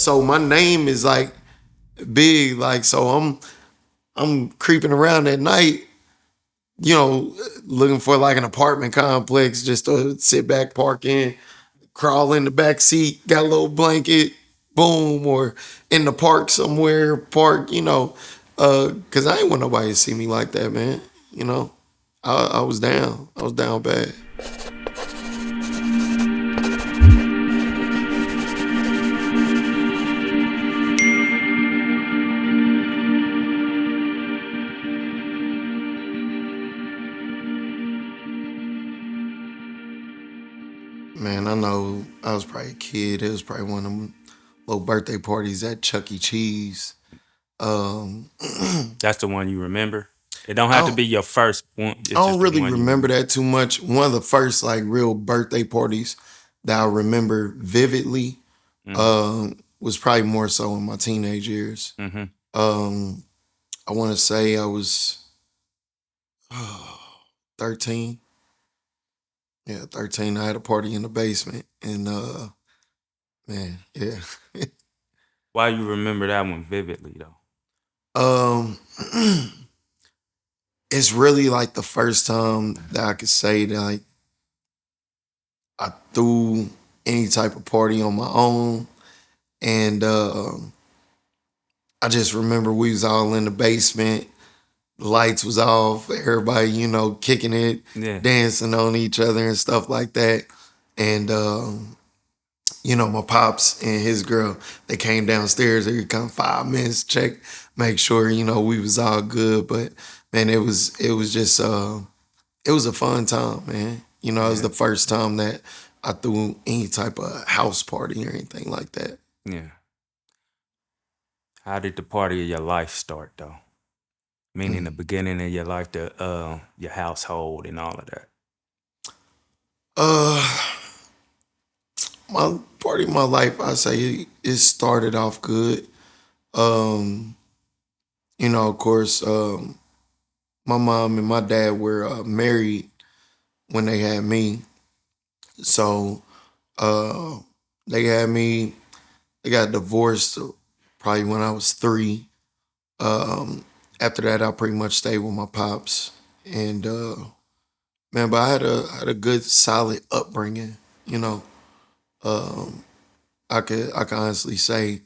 So my name is like big, like so I'm creeping around at night, looking for like an apartment complex just to sit back, park in, crawl in the back seat, got a little blanket, boom, or in the park somewhere, cause I ain't want nobody to see me like that, man. You know, I was down. I was down bad. Man, I know I was probably a kid. It was probably one of them little birthday parties at Chuck E. Cheese. Um, That's the one you remember. It don't I have to don't, be your first one. I It's don't just the really one you remember remember. that too much. One of the first like real birthday parties that I remember vividly Mm-hmm. was probably more so in my teenage years. Mm-hmm. Um, I want to say I was 13. Yeah, 13. I had a party in the basement, and man, yeah. Why you remember that one vividly though? um, it's really like the first time that I could say that like I threw any type of party on my own, and I just remember we was all in the basement. The lights was off. Everybody, kicking it, Yeah. dancing on each other and stuff like that. And my pops and his girl, they came downstairs every kind of 5 minutes, check, make sure we was all good. But man, it was just it was a fun time, man. It was Yeah. the first time that I threw any type of house party or anything like that. Yeah. How did the party of your life start though? Meaning the Mm. beginning of your life, your household and all of that. Uh, my party of my life, I say it started off good. Um, of course, my mom and my dad were married when they had me. So uh, they had me, they got divorced probably when I was 3. Um, After that, I pretty much stayed with my pops. And man, but I had a good, solid upbringing. You know, um, I could honestly say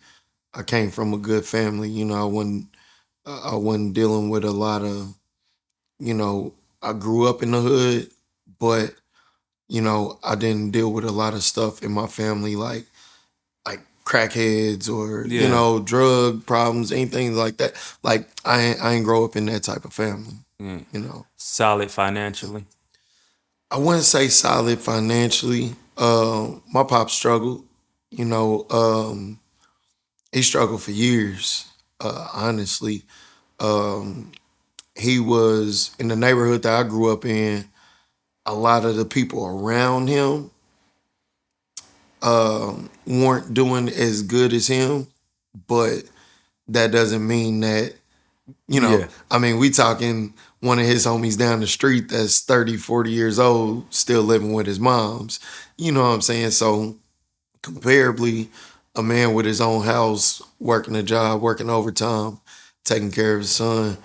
I came from a good family. I wasn't dealing with a lot of you know. I grew up in the hood, but I didn't deal with a lot of stuff in my family like crackheads or Yeah. drug problems, anything like that. Like I ain't grow up in that type of family. Yeah. You know, Solid financially. I wouldn't say solid financially. My pop struggled. You know, he struggled for years. Honestly, um, he was in the neighborhood that I grew up in. A lot of the people around him weren't doing as good as him, but that doesn't mean that Yeah. I mean, we talking one of his homies down the street that's 30, 40 years old, still living with his moms. You know what I'm saying? So comparably, a man with his own house, working a job, working overtime, taking care of his son,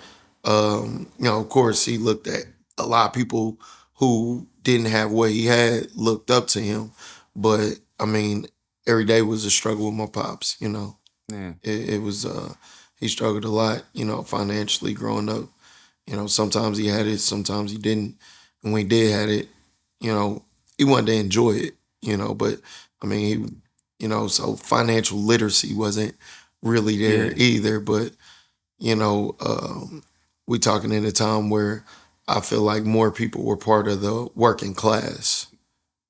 of course he looked at a lot of people who didn't have what he had, looked up to him. But I mean, every day was a struggle with my pops, you know. Yeah. It was he struggled a lot, financially growing up. Sometimes he had it, sometimes he didn't. And when he did had it, you know, he wanted to enjoy it, but I mean so financial literacy wasn't really there Yeah. either. But, you know, we talking in a time where I feel like more people were part of the working class,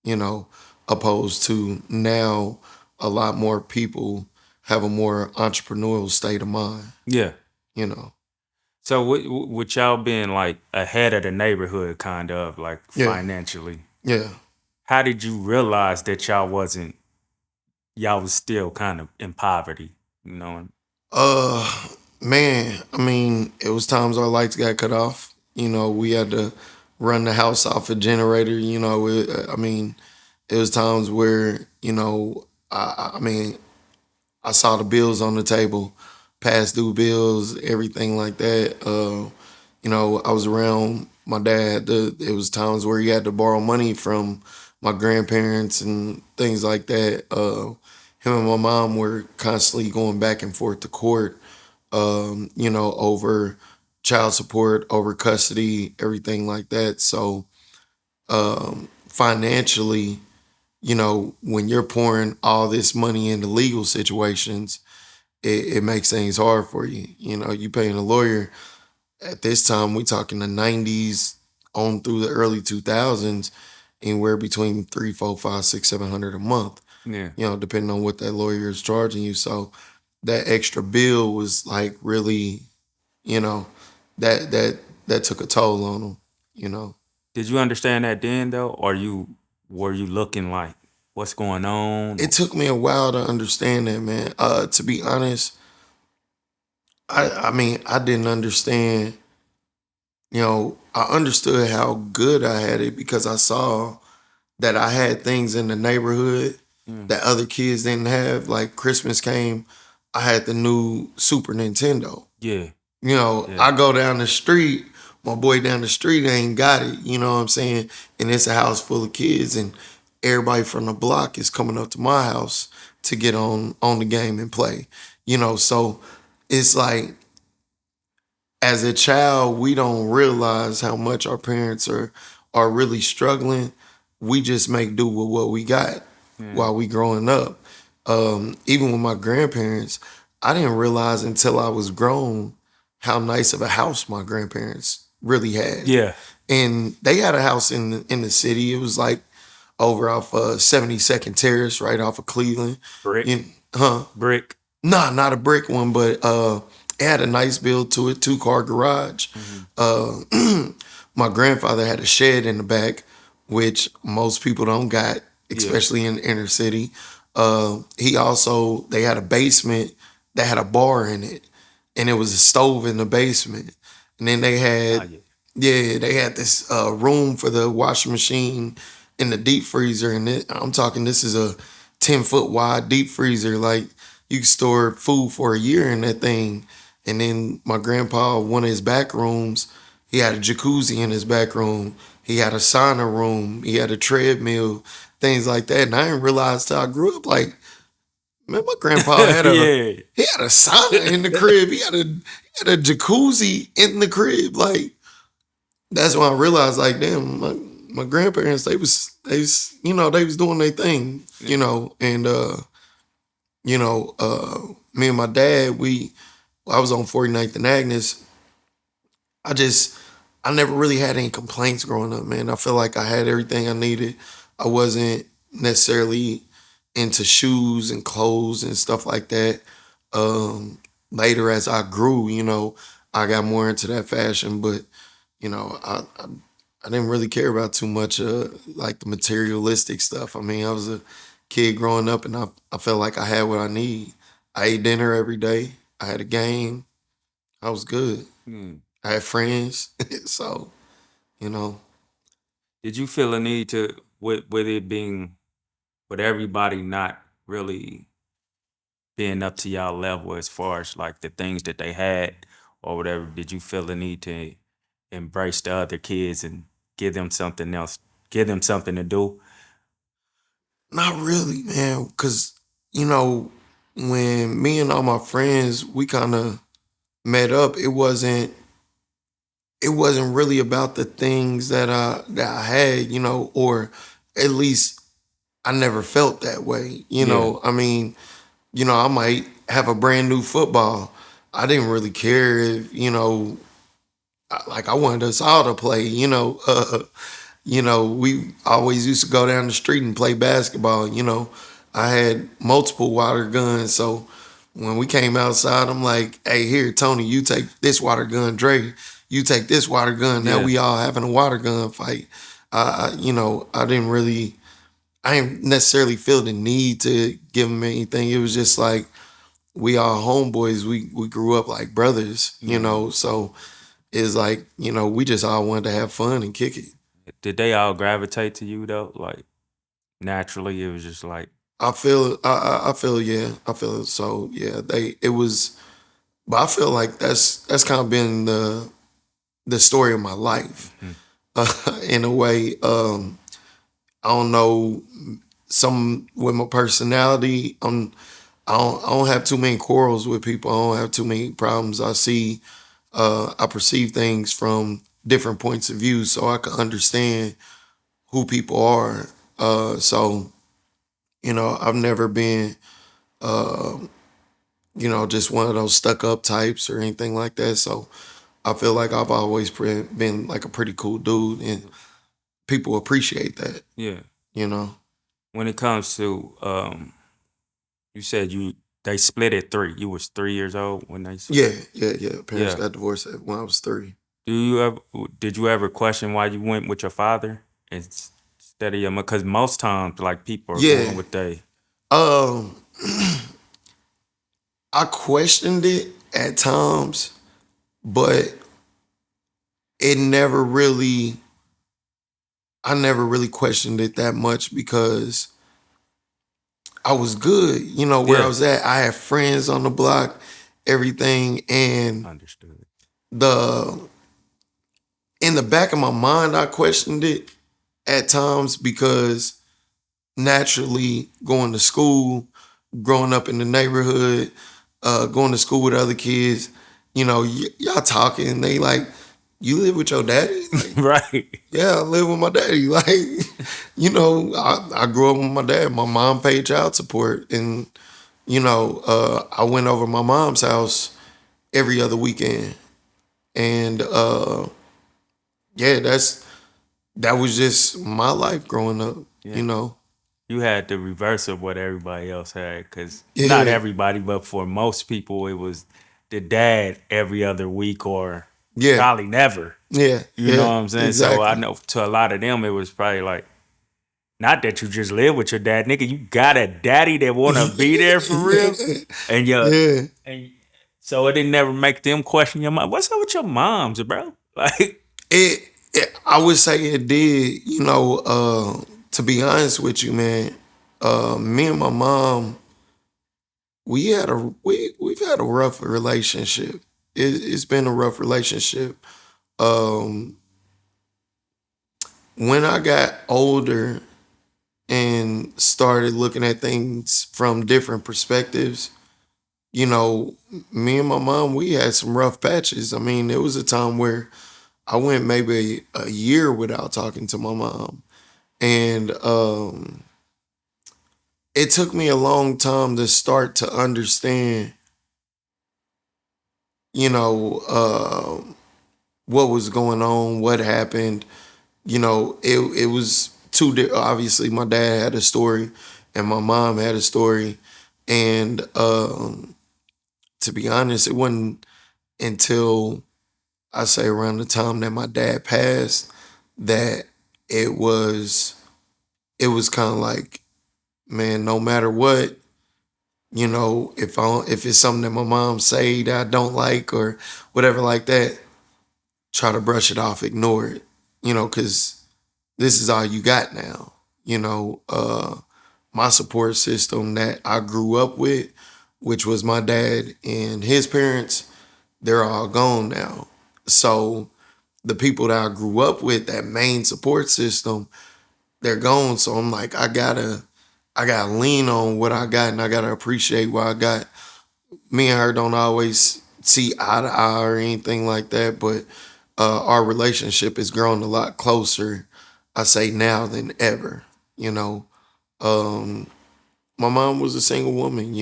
you know, opposed to now a lot more people have a more entrepreneurial state of mind, Yeah. you know. So with y'all being like ahead of the neighborhood, kind of like Yeah, financially, yeah. how did you realize that y'all was still kind of in poverty? You know? Uh, Man, I mean, it was times our lights got cut off. We had to run the house off a generator. I mean, it was times where I mean, I saw the bills on the table, past due bills, everything like that. I was around my dad. It was times where he had to borrow money from my grandparents and things like that. Him and my mom were constantly going back and forth to court, over child support, over custody, everything like that. So financially, when you're pouring all this money into legal situations, it makes things hard for you. You paying a lawyer at this time, we talking the 90s on through the early 2000s, anywhere between three, four, five, six, 700 a month, Yeah. depending on what that lawyer is charging you. So that extra bill was like really, you know, that took a toll on them, you know. Did you understand that then though, or you were you looking like what's going on? It Or, took me a while to understand that, man. To be honest, I mean, I didn't understand. I understood how good I had it because I saw that I had things in the neighborhood mm, that other kids didn't have. Like Christmas came, I had the new Super Nintendo. yeah, I yeah, go down the street, my boy down the street ain't got it, you know what I'm saying? And it's a house full of kids and everybody from the block is coming up to my house to get on the game and play. So it's like as a child, we don't realize how much our parents are really struggling. We just make do with what we got yeah, while we growing up. Even with my grandparents, I didn't realize until I was grown how nice of a house my grandparents really had. yeah. And they had a house in the city. It was like over off 72nd Terrace, right off of Cleveland. Brick, You, huh? brick. Nah, not a brick one, but it had a nice build to it, 2-car garage. Hmm. Uh, my grandfather had a shed in the back, which most people don't got, Yeah. especially in the inner city. They had a basement that had a bar in it, and it was a stove in the basement. And then they Ah, had, yeah. yeah, they had this room for the washing machine and the deep freezer. And I'm talking, this is a 10-foot wide deep freezer. Like you could store food for a year in that thing. And then my grandpa, one of his back rooms, he had a jacuzzi in his back room. He had a sauna room. He had a treadmill, things like that. And I didn't realize till I grew up, like, man, my grandpa had a Yeah. he had a sauna in the crib. He had a jacuzzi in the crib. Like that's when I realized, like, damn, my grandparents, they was doing their thing, and me and my dad, I was on 49th and Agnes. I just I never really had any complaints growing up, man. I feel like I had everything I needed. I wasn't necessarily into shoes and clothes and stuff like that. Later as I grew, I got more into that fashion, but I didn't really care about too much like the materialistic stuff. I mean, I was a kid growing up and I felt like I had what I need. I ate dinner every day. I had a game. I was good. Mm. I had friends. So, you know, Did you feel a need to with it being with everybody not really being up to y'all level as far as like the things that they had or whatever? Did you feel the need to embrace the other kids and give them something else, give them something to do? not really, man, cuz you know, when me and all my friends we kind of met up, it wasn't really about the things that I had, or at least I never felt that way. Yeah, I mean, I might have a brand new football. I didn't really care if, like I wanted us all to play, we always used to go down the street and play basketball. I had multiple water guns. So when we came outside, I'm like, hey, here, Tony, you take this water gun. Dre, you take this water gun. Now yeah. we all having a water gun fight. I didn't really, I didn't necessarily feel the need to give them anything. It was just like, we all homeboys. We grew up like brothers, Mm. so it's like, we just all wanted to have fun and kick it. Did they all gravitate to you though? Like naturally, it was just like. I feel yeah, I feel so yeah. It was, but I feel like that's kind of been the story of my life, Mhm. in a way. I don't know, some with my personality. I don't have too many quarrels with people. I don't have too many problems. I perceive things from different points of view, so I can understand who people are. So I've never been, uh, just one of those stuck up types or anything like that. So I feel like I've always been like a pretty cool dude, and people appreciate that. Yeah. You know. When it comes to you said they split at 3. You was 3 years old when they Yeah, split? yeah. Parents Yeah. got divorced when I was 3. Do you ever did you ever question why you went with your father instead of your mother? Because most times, like people are going Yeah. with they. Um, I questioned it at times, but it never really. I never really questioned it that much because I was good. Where I Yeah, was at, I had friends on the block, everything, and understood. the in the back of my mind, I questioned it at times because naturally going to school, growing up in the neighborhood, going to school with other kids, y'all talking, they like, you live with your daddy? Like, Right. yeah, I live with my daddy. Like, I grew up with my dad. My mom paid child support. And, I went over my mom's house every other weekend. And yeah, that was just my life growing up, you Yeah. know. You had the reverse of what everybody else had, because not Yeah, everybody, but for most people, it was the dad every other week or yeah, probably never. yeah, You know yeah, what I'm saying? So I exactly. know to a lot of them, it was probably like, not that you just live with your dad, nigga. You got a daddy that want to be there for real, Yeah, and your yeah. and so it didn't never make them question your mom. What's up with your moms, bro? Like, I would say it did. To be honest with you, man, me and my mom, we've had a rough relationship. It's been a rough relationship. Um, when I got older and started looking at things from different perspectives, you know, me and my mom, we had some rough patches. I mean, there was a time where I went maybe a year without talking to my mom. And it took me a long time to start to understand, you know, what was going on, what happened. It was obviously my dad had a story and my mom had a story. And to be honest, it wasn't until I say around the time that my dad passed that it was it was kind of like, man, no matter what, if it's something that my mom say that I don't like or whatever like that, try to brush it off, ignore it, because this is all you got now. My support system that I grew up with, which was my dad and his parents, they're all gone now. So the people that I grew up with, that main support system, they're gone. So I'm like, I gotta lean on what I got and I gotta appreciate what I got. Me and her don't always see eye to eye or anything like that, but our relationship has grown a lot closer, I say now than ever. You know, um, my mom was a single woman.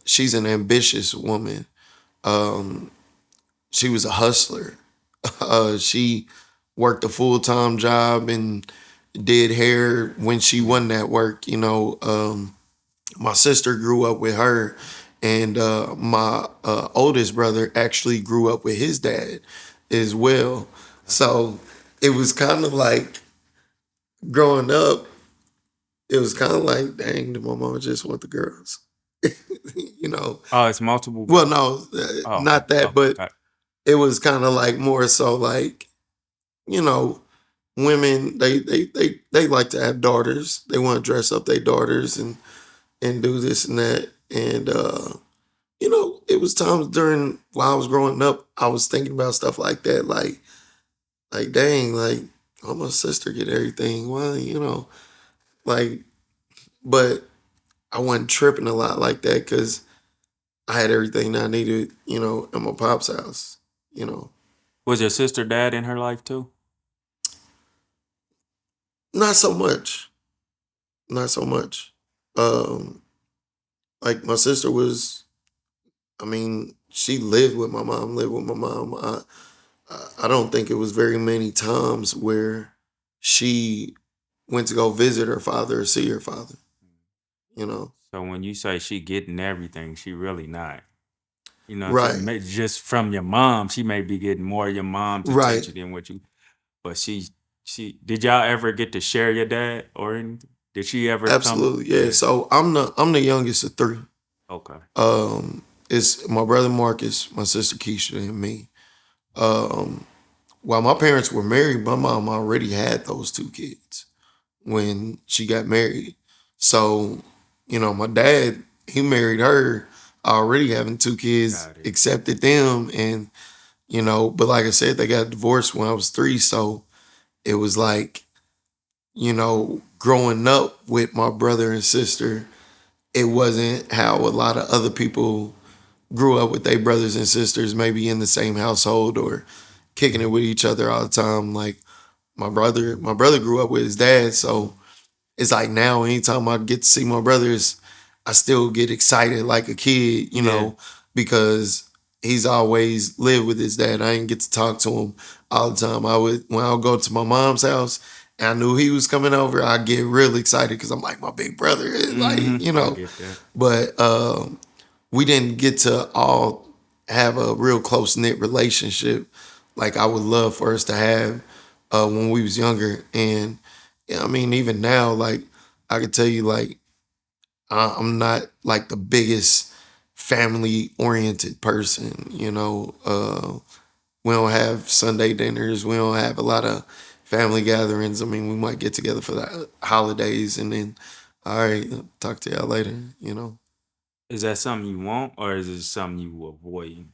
She's an ambitious woman. Um, she was a hustler. She worked a full time job and did hair when she wasn't at work. My sister grew up with her, and my oldest brother actually grew up with his dad as well. So it was kind of like growing up. It was kind of like, dang, did my mama just want the girls? you know. oh, it's multiple. Well, no, Oh, not that, okay, but got it was kind of like more so like, you know, women they like to have daughters. They want to dress up their daughters and do this and that. And it was times during while I was growing up, I was thinking about stuff like that, like dang, like oh my sister get everything. Well, like, but I wasn't tripping a lot like that because I had everything that I needed, at my pop's house, you know. Was your sister dad in her life too? Not so much. Not so much. Um, like my sister was, I mean, she lived with my mom, lived with my mom. I don't think it was very many times where she went to go visit her father or see her father, you know. So when you say she getting everything, she really not. She Right. may just from your mom, she may be getting more of your mom's Right. attention than what you. But she did y'all ever get to share your dad or anything? Did she ever come? Absolutely. Yeah. Yeah. So I'm the youngest of three. Okay. It's my brother Marcus, my sister Keisha, and me. Um, while my parents were married, my mom already had those two kids when she got married. So, my dad, he married her already having two kids, Got it. accepted them, and but like I said, they got divorced when I was three. So it was like, growing up with my brother and sister, it wasn't how a lot of other people grew up with their brothers and sisters, maybe in the same household or kicking it with each other all the time. Like my brother grew up with his dad, so it's like now anytime I get to see my brothers, I still get excited like a kid, Yeah. because he's always lived with his dad. I didn't get to talk to him all the time. I would when I would go to my mom's house and I knew he was coming over, I'd get real excited because I'm like my big brother, like, I get that. But we didn't get to all have a real close knit relationship like I would love for us to have when we was younger. And yeah, I mean, even now, like I could tell you, like I'm not like the biggest family oriented person. We don't have Sunday dinners. We don't have a lot of family gatherings. I mean, we might get together for the holidays and then, all right, talk to y'all later. Is that something you want or is it something you avoid?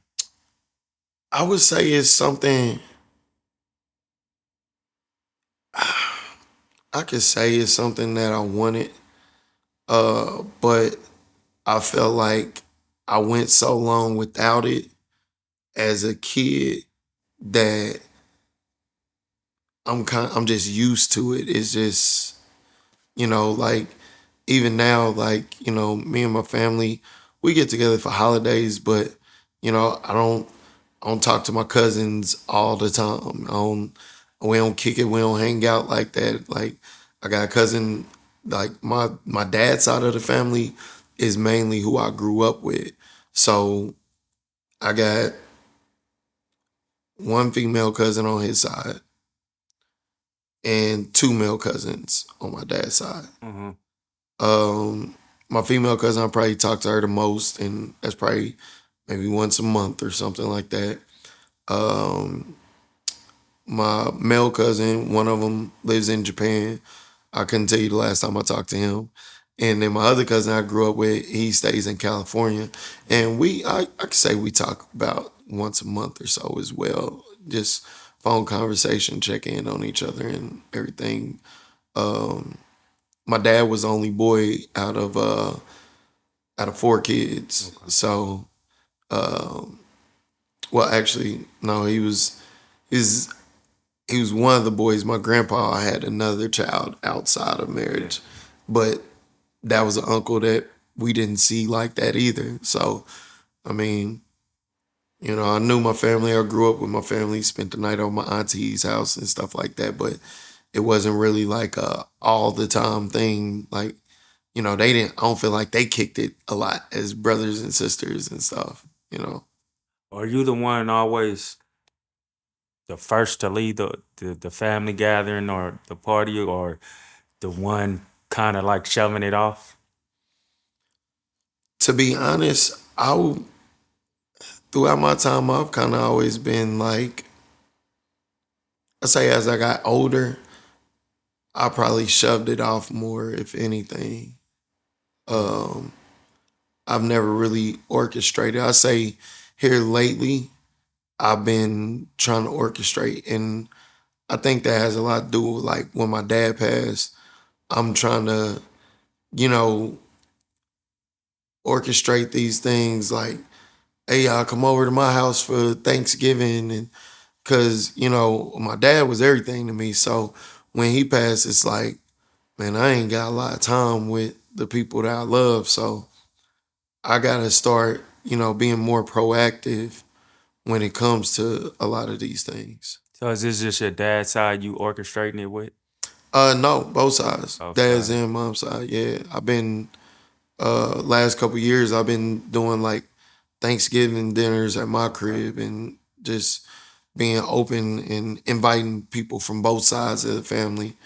I would say it's something. I could say it's something that I wanted, but I felt like I went so long without it as a kid that I'm just used to it. It's just like even now, like me and my family, we get together for holidays, but I don't talk to my cousins all the time. We don't kick it. We don't hang out like that. Like I got a cousin, like my dad's side of the family is mainly who I grew up with. So I got one female cousin on his side and two male cousins on my dad's side. Mm-hmm. Um, my female cousin, I probably talk to her the most, and that's probably maybe once a month or something like that. Um, my male cousin, one of them lives in Japan. I couldn't tell you the last time I talked to him. And then my other cousin I grew up with, he stays in California. And I could say we talk about once a month or so as well. Just phone conversation, check in on each other and everything. Um, my dad was the only boy out of four kids. Okay. So um, well actually no, his he was one of the boys. My grandpa had another child outside of Yeah. marriage, but that was an uncle that we didn't see like that either. So, I mean, I knew my family. I grew up with my family, spent the night on my auntie's house and stuff like that, but it wasn't really like a all the time thing. Like, they didn't, I don't feel like they kicked it a lot as brothers and sisters and stuff. Are you the one always the first to leave the family gathering or the party or the one kind of like shoving it off? To be honest, throughout my time, I've kind of always been like, I say as I got older, I probably shoved it off more, if anything. Mm. Um, I've never really orchestrated. I say here lately, I've been trying to orchestrate, and I think that has a lot to do with like when my dad passed. I'm trying to, you know, orchestrate these things like, hey, y'all come over to my house for Thanksgiving, and because my dad was everything to me. So when he passed, it's like, man, I ain't got a lot of time with the people that I love. So I gotta start, being more proactive when it comes to a lot of these things. So is this just your dad's side you orchestrating it with? No, both sides, Both dad's sides. and mom's side. Yeah, I've been last couple years. I've been doing like Thanksgiving dinners at my crib and just being open and inviting people from both sides of the family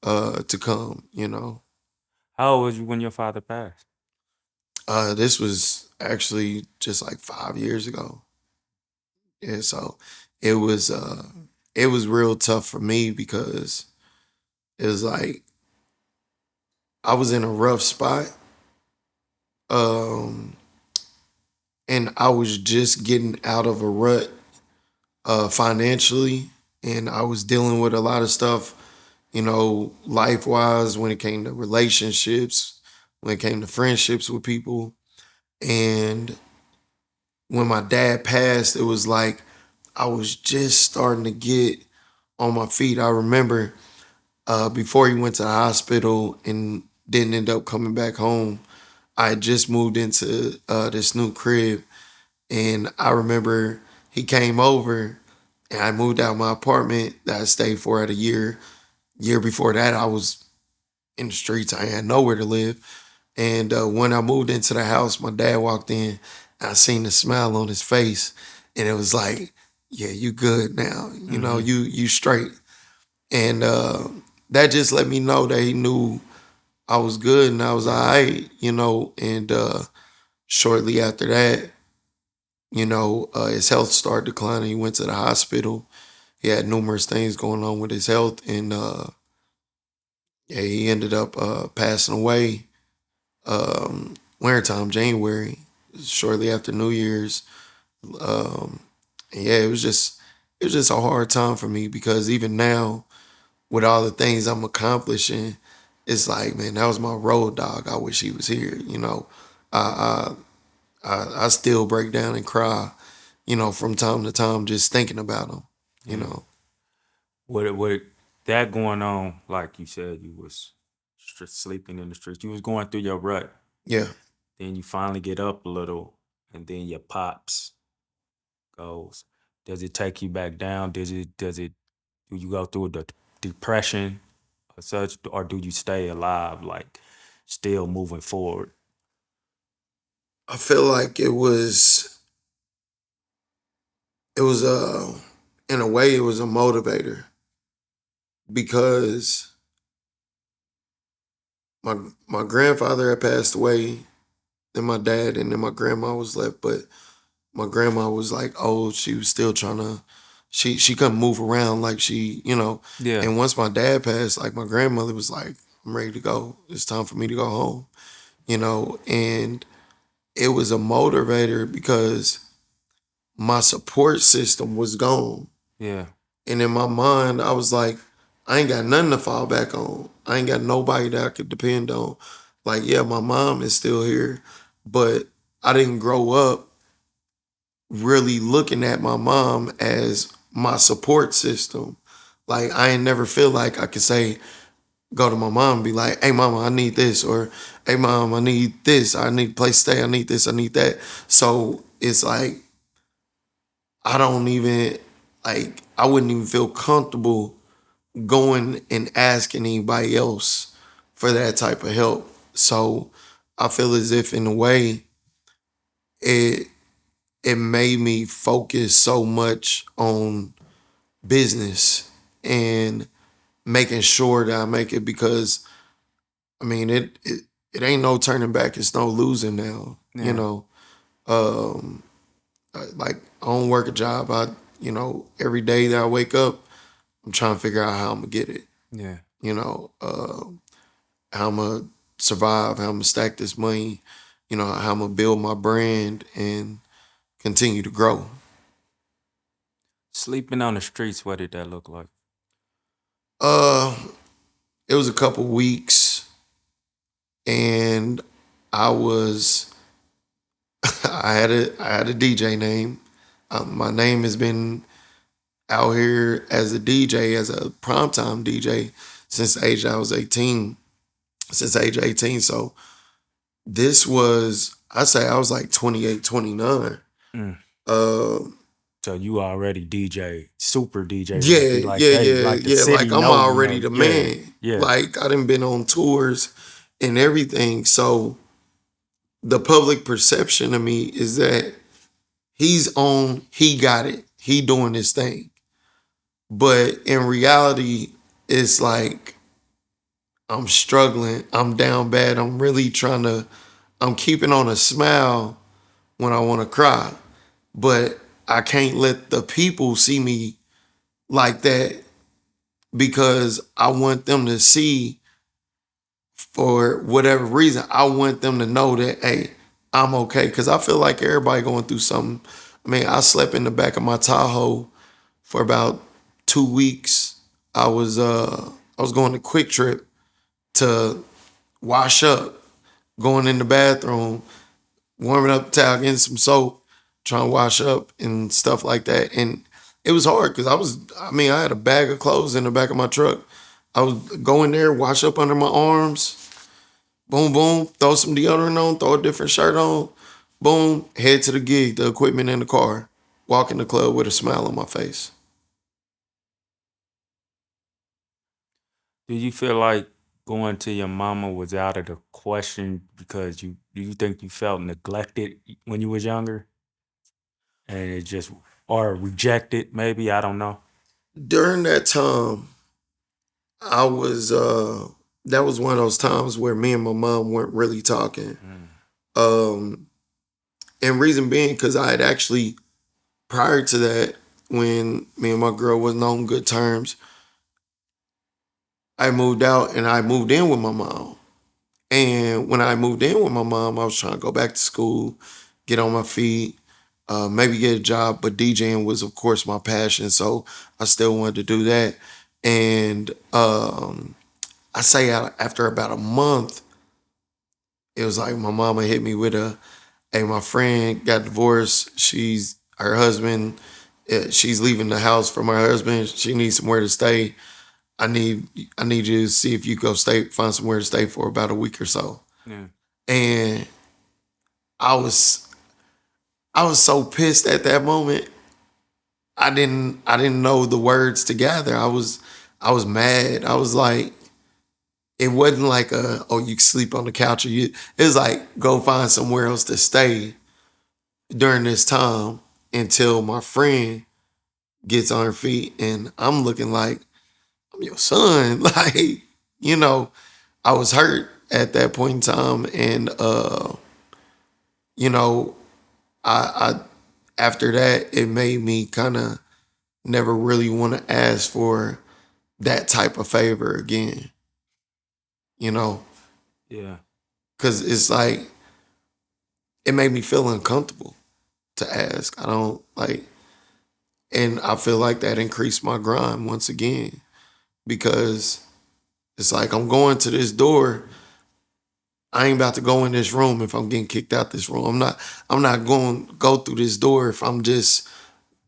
Mm. to come. How old was you when your father passed? This was actually just like 5 years ago. Yeah, so it was uh it was real tough for me because it was like I was in a rough spot. Um and I was just getting out of a rut financially, and I was dealing with a lot of stuff, life wise, when it came to relationships, when it came to friendships with people. And when my dad passed, it was like I was just starting to get on my feet. I remember before he went to the hospital and didn't end up coming back home, I had just moved into this new crib. And I remember he came over and I moved out of my apartment that I stayed for at a year. Year before that, I was in the streets. I had nowhere to live. And when I moved into the house, my dad walked in. I seen the smile on his face, and it was like, "Yeah, you good now. Mm-hmm. You straight." And that just let me know that he knew I was good and I was all Yeah. right. And shortly after that, his health started declining. He went to the hospital. He had numerous things going on with his health, and yeah, he ended up passing away wintertime, January, shortly after New Year's. And yeah, it was just a hard time for me because even now, with all the things I'm accomplishing, it's like, man, that was my road dog. I wish he was here. I I still break down and cry, from time to time just thinking about him. You Yeah. know, With that going on, like you said, you was sleeping in the streets. You was going through your rut. yeah. Then you finally get up a little, and then your pops goes. Does it take you back down? Does it do you go through the depression or such, or do you stay alive, like still moving forward? I feel like it was in a way it was a motivator because my my grandfather had passed away, then my dad, and then my grandma was left. But my grandma was like old. She was still trying to. She couldn't move around like she. Yeah, And once my dad passed, like my grandmother was like, "I'm ready to go. It's time for me to go home." And it was a motivator because my support system was gone. yeah, And in my mind, I was like, I ain't got nothing to fall back on. I ain't got nobody that I could depend on. Like, yeah, my mom is still here, but I didn't grow up really looking at my mom as my support system. Like, I ain't never feel like I could say, go to my mom and be like, hey, mama, I need this. Or, hey, mom, I need this. I need a place to stay. I need this. I need that. So it's like, I don't even, like, I wouldn't even feel comfortable going and asking anybody else for that type of help. So I feel as if in a way it it made me focus so much on business and making sure that I make it because I mean it ain't no turning back, it's no losing now. yeah, Um like I don't work a job. Every day that I wake up, I'm trying to figure out how I'm gonna get it. yeah. you know, how I'm gonna survive, how I'm gonna stack this money, how I'm gonna build my brand and continue to grow. Sleeping on the streets, what did that look like? Uh, it was a couple weeks, and I was I had a DJ name. My name has been out here as a DJ, as a primetime DJ since age I was 18. Since age 18, so this was I say I was like 28, 29. Mm. Uh, So you already DJ, super DJ, like yeah, you like yeah, they yeah, like the yeah. city Like I'm know you already know. the Yeah, man. yeah. Like I done been on tours and everything. So the public perception of me is that he got it, he doing his thing. But in reality, it's like I'm struggling, I'm down bad, I'm keeping on a smile when I want to cry. But I can't let the people see me like that because I want them to see, for whatever reason, I want them to know that, hey, I'm okay. Because I feel like everybody going through something. I mean, I slept in the back of my Tahoe for about 2 weeks. I was going to Quick Trip to wash up, going in the bathroom, warming up the towel, getting some soap, trying to wash up and stuff like that. And it was hard because I had a bag of clothes in the back of my truck. I was going there, wash up under my arms, boom, boom, throw some deodorant on, throw a different shirt on, boom, head to the gig, the equipment in the car, walk in the club with a smile on my face. Do you feel like going to your mama was out of the question because you think you felt neglected when you was younger and it just or rejected maybe I don't know. During that time, I was that was one of those times where me and my mom weren't really talking. Mm. Um and reason being because I had actually, prior to that, when me and my girl wasn't on good terms, I moved out and I moved in with my mom. And when I moved in with my mom, I was trying to go back to school, get on my feet, maybe get a job. But DJing was, of course, my passion. So I still wanted to do that. And I say after about a month, it was like my mama hit me with hey, my friend got divorced. Her husband, she's leaving the house from her husband. She needs somewhere to stay. I need I need you to see if you go find somewhere to stay for about a week or so. Yeah. And I was I was so pissed at that moment. I didn't know the words to gather. I was mad. I was like, it wasn't like you can sleep on the couch or you it was like go find somewhere else to stay during this time until my friend gets on her feet. And I'm looking like I'm your son. Like, you know, I was hurt at that point in time. And you know, I after that it made me kind of never really want to ask for that type of favor again, you know, Yeah. because it's like it made me feel uncomfortable to ask. I don't like, and I feel like that increased my grind once again because it's like I'm going to this door. I ain't about to go in this room if I'm getting kicked out this room. I'm not going to go through this door if I'm just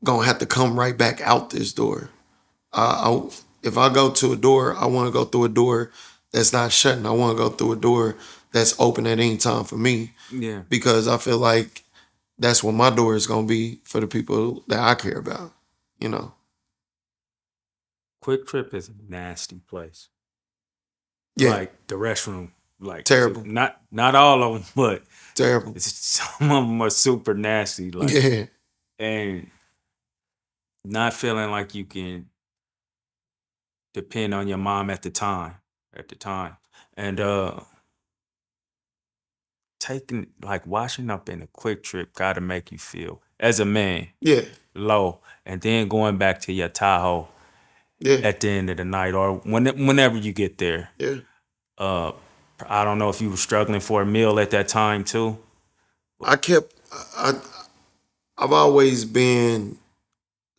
gonna have to come right back out this door. If I go to a door, I want to go through a door that's not shutting. I want to go through a door that's open at any time for me Yeah. because I feel like that's what my door is gonna be for the people that I care about. You know? Quick Trip is a nasty place. Yeah, Like the restroom, like terrible, not all of them, but terrible. it's, some of them are super nasty. Like Yeah, and not feeling like you can depend on your mom at the time. At the time, and taking like washing up in a Quick Trip got to make you feel as a man yeah, low, and then going back to your Tahoe Yeah, at the end of the night or whenever you get there. yeah. Uh, I don't know if you were struggling for a meal at that time too. I kept. I've always been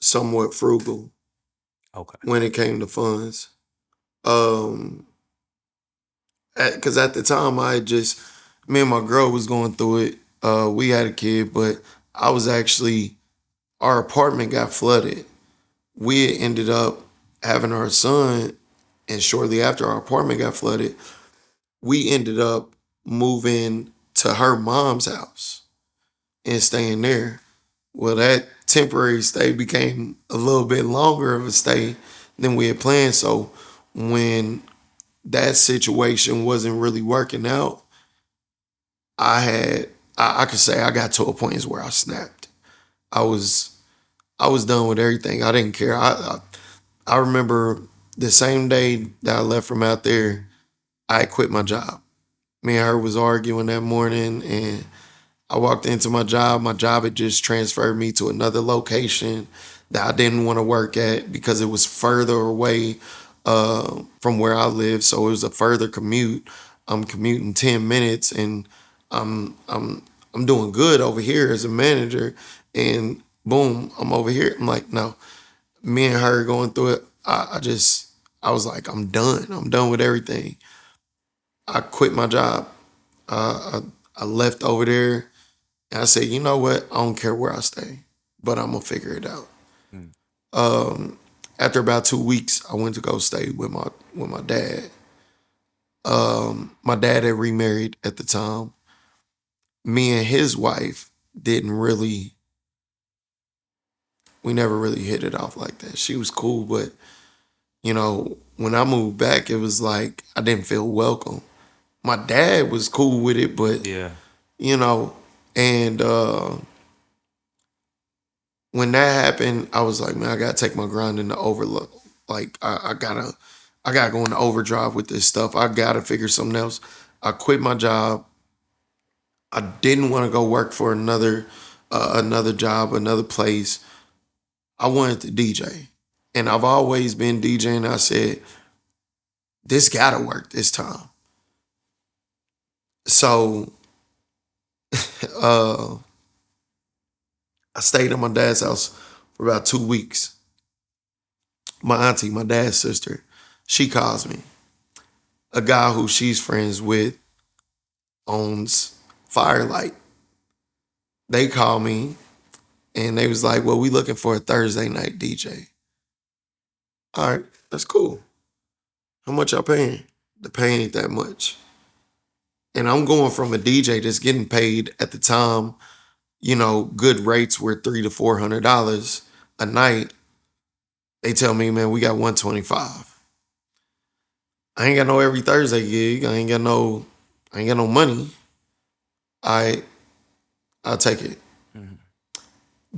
somewhat frugal Okay. when it came to funds. Um, because at the time I had just me and my girl was going through it. We had a kid, but I was actually our apartment got flooded. We had ended up having our son, and shortly after our apartment got flooded, we ended up moving to her mom's house and staying there. Well, that temporary stay became a little bit longer of a stay than we had planned. So when that situation wasn't really working out, I had I could say I got to a point where I snapped. I was I was done with everything. I didn't care. I remember the same day that I left from out there, I quit my job. Me and her was arguing that morning, and I walked into my job. My job had just transferred me to another location that I didn't want to work at because it was further away from where I live. So it was a further commute. I'm commuting 10 minutes, and I'm doing good over here as a manager. And boom, I'm over here. I'm like, no. Me and her going through it. I was like, I'm done. I'm done with everything. I quit my job. I left over there. And I said, you know what? I don't care where I stay, but I'm gonna figure it out. Mm. Um, After about 2 weeks, I went to go stay with my dad. My dad had remarried at the time. Me and his wife didn't really, we never really hit it off like that. She was cool, but when I moved back, it was like I didn't feel welcome. My dad was cool with it, but Yeah. you know, and when that happened, I was like, man, I gotta take my grind into overload. Like I gotta go into overdrive with this stuff. I gotta figure something else. I quit my job. I didn't want to go work for another job, another place. I wanted to DJ, and I've always been DJing. I said this gotta work this time. So uh, I stayed at my dad's house for about 2 weeks. My auntie, my dad's sister, she calls me. A guy who she's friends with owns Firelight. They call me and they was like, well, we looking for a Thursday night DJ. All right, that's cool. How much y'all paying? The pay ain't that much. And I'm going from a DJ that's getting paid at the time, good rates were $300 to $400 a night. They tell me, man, we got 125. I ain't got no every Thursday gig. I ain't got no money. I I'll take it. Mhm.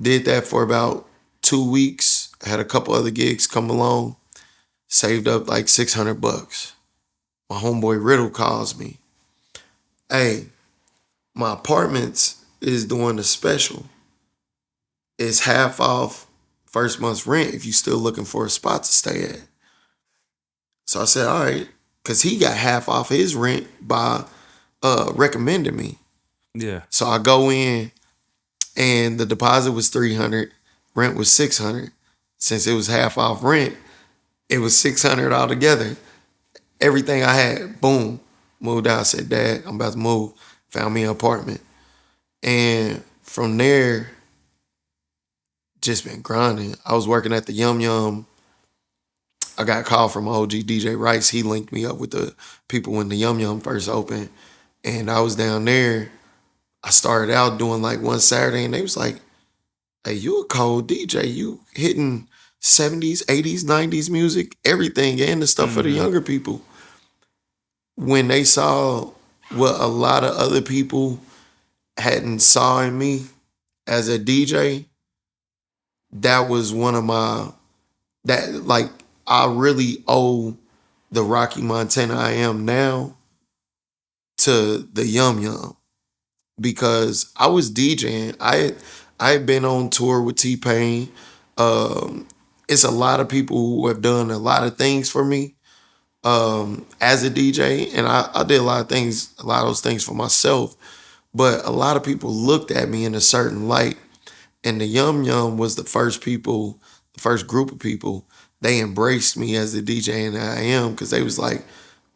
Did that for about 2 weeks. I had a couple other gigs come along. Saved up like $600. My homeboy Riddle calls me. Hey, my apartments is doing a special. It's half off first month's rent if you still looking for a spot to stay at. So I said, all right, because he got half off his rent by recommending me. Yeah. So I go in and the deposit was 300, rent was 600. Since it was half off rent, it was 600 altogether. Everything I had, boom, moved out. I said, Dad, I'm about to move. Found me an apartment. And from there, just been grinding. I was working at the Yum Yum. I got a call from OG DJ Rice. He linked me up with the people when the Yum Yum first opened. And I was down there. I started out doing like one Saturday, and they was like, hey, you a cold DJ. You hitting 70s, 80s, 90s music, everything, and the stuff for the Hmm. younger people. When they saw what a lot of other people hadn't saw in me as a DJ, that was one of my that like I really owe the Rocky Montana I am now to the Yum Yum because I was DJing. I had been on tour with T Pain. Um, it's a lot of people who have done a lot of things for me as a DJ, and I did a lot of those things for myself. But a lot of people looked at me in a certain light, and the Yum Yum was the first group of people. They embraced me as the DJ and I am because they was like,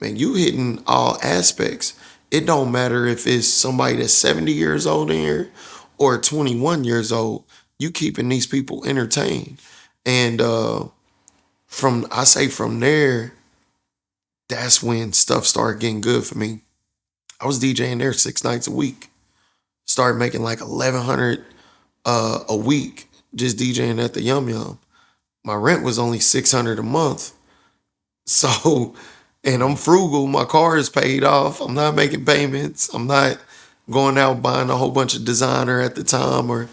man, you hitting all aspects. It don't matter if it's somebody that's 70 years old in here or 21 years old. You keeping these people entertained. And from there, that's when stuff started getting good for me. I was DJing there 6 nights a week. Started making like 1,100 a week just DJing at the Yum Yum. My rent was only 600 a month. So, and I'm frugal. My car is paid off. I'm not making payments. I'm not going out buying a whole bunch of designer at the time or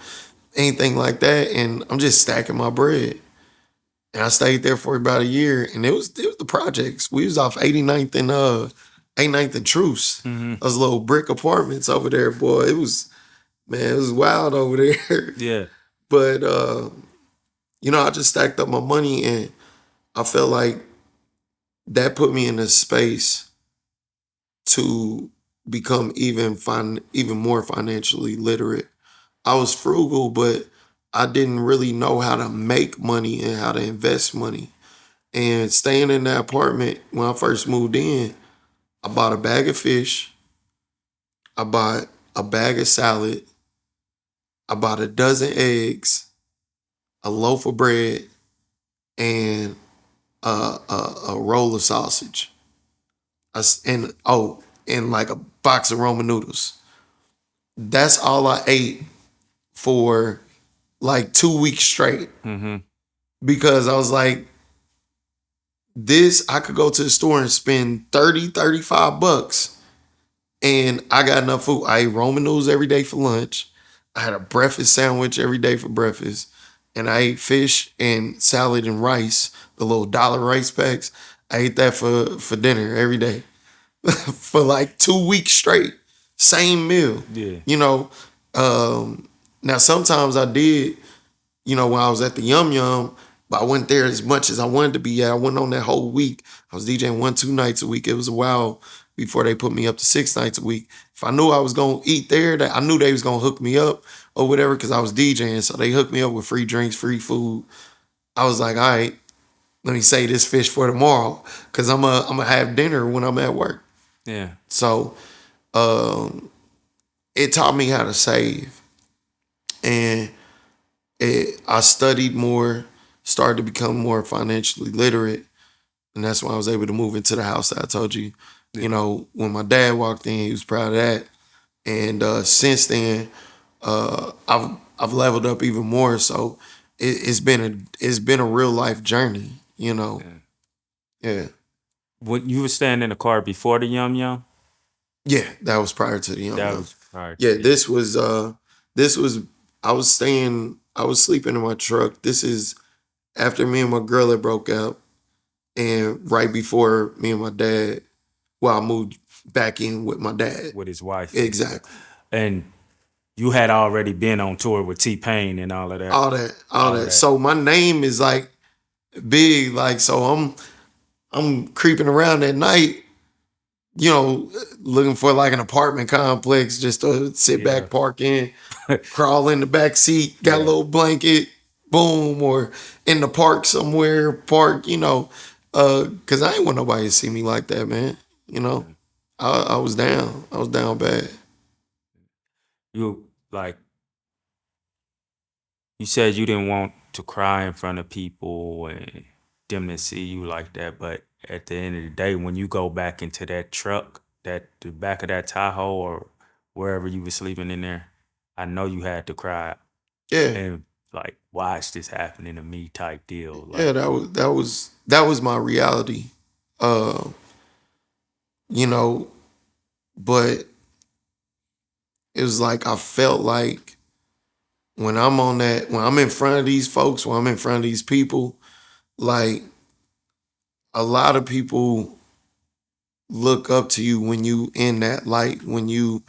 anything like that. And I'm just stacking my bread. And I stayed there for about a year. And it was the projects. We was off 89th and Truce. Mm-hmm. Those little brick apartments over there, boy. It was wild over there. Yeah. But I just stacked up my money and I felt like that put me in a space to become even more financially literate. I was frugal, but I didn't really know how to make money and how to invest money. And staying in that apartment when I first moved in, I bought a bag of fish, I bought a bag of salad, I bought a dozen eggs, a loaf of bread, and a roll of sausage. And like a box of Roman noodles. That's all I ate for like 2 weeks straight Mm-hmm. because I was like, this, I could go to the store and spend 30, 35 bucks and I got enough food. I ate Roman noodles every day for lunch. I had a breakfast sandwich every day for breakfast. And I ate fish and salad and rice, the little dollar rice packs. I ate that for dinner every day. For like 2 weeks straight. Same meal. Yeah. You know, now sometimes I did, when I was at the Yum Yum, but I went there as much as I wanted to be at. I went on that whole week. I was DJing 1, 2 nights a week. It was a while before they put me up to 6 nights a week. If I knew I was gonna eat there, that I knew they was gonna hook me up or whatever because I was DJing. So they hooked me up with free drinks, free food. I was like, all right, let me save this fish for tomorrow because I'm gonna have dinner when I'm at work. Yeah. So it taught me how to save. And I studied more, started to become more financially literate. And that's why I was able to move into the house that I told you. Yeah. When my dad walked in, he was proud of that. And since then, I've leveled up even more. So it's been a real life journey, Yeah. Yeah. When you were staying in the car before the Yum Yum, Yeah, that was prior to the Yum that Yum. was prior to Yeah, the this was I was sleeping in my truck. This is after me and my girl had broke up and right before me and my dad, I moved back in with my dad. with his wife. Exactly. And you had already been on tour with T-Pain and all of that. All that. So my name is like big, like so I'm creeping around at night, looking for like an apartment complex just to sit back, park in, crawl in the back seat, got a little blanket, boom, or in the park somewhere, because I ain't want nobody to see me like that, man. I was down. I was down bad. You like you said you didn't want to cry in front of people and them to see you like that, but at the end of the day, when you go back into that truck, the back of that Tahoe or wherever you were sleeping in there, I know you had to cry Yeah, and like, why is this happening to me type deal. yeah, Like, that was my reality. Uh, you know, but it was like I felt like when I'm in front of these folks, when I'm in front of these people, like a lot of people look up to you when you in that light, and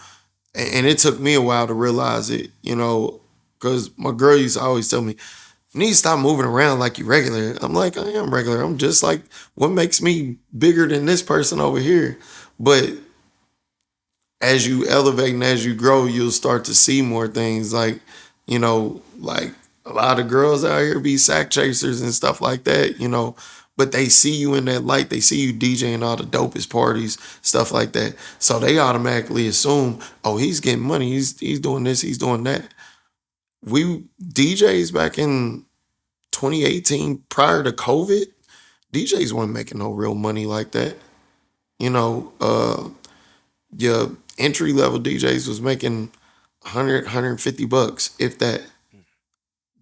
it took me a while to realize it, because my girl used to always tell me, you need to stop moving around like you regular. I'm like, I am regular. I'm just like, what makes me bigger than this person over here? But as you elevate and as you grow, you'll start to see more things like, like a lot of girls out here be sack chasers and stuff like that, but they see you in that light. They see you DJing all the dopest parties, stuff like that. So they automatically assume, oh, he's getting money. He's doing this. He's doing that. We DJs back in 2018, prior to COVID, DJs weren't making no real money like that. You know, your entry level DJs was making 100, bucks, if that.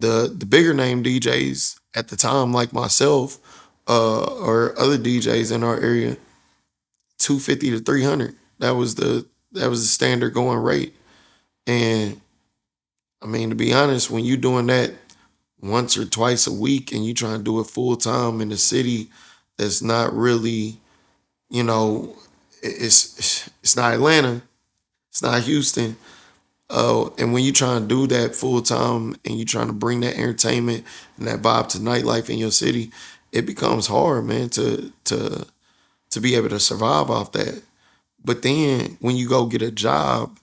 The bigger name DJs at the time, like myself, or other DJs in our area, 250 to 300. That was the standard going rate. And I mean, to be honest, when you're doing that once or twice a week and you trying to do it full time in a city that's not really, you know, it's not Atlanta, it's not Houston. And when you're trying to do that full time and you're trying to bring that entertainment and that vibe to nightlife in your city, it becomes hard, man, to be able to survive off that. But then when you go get a job,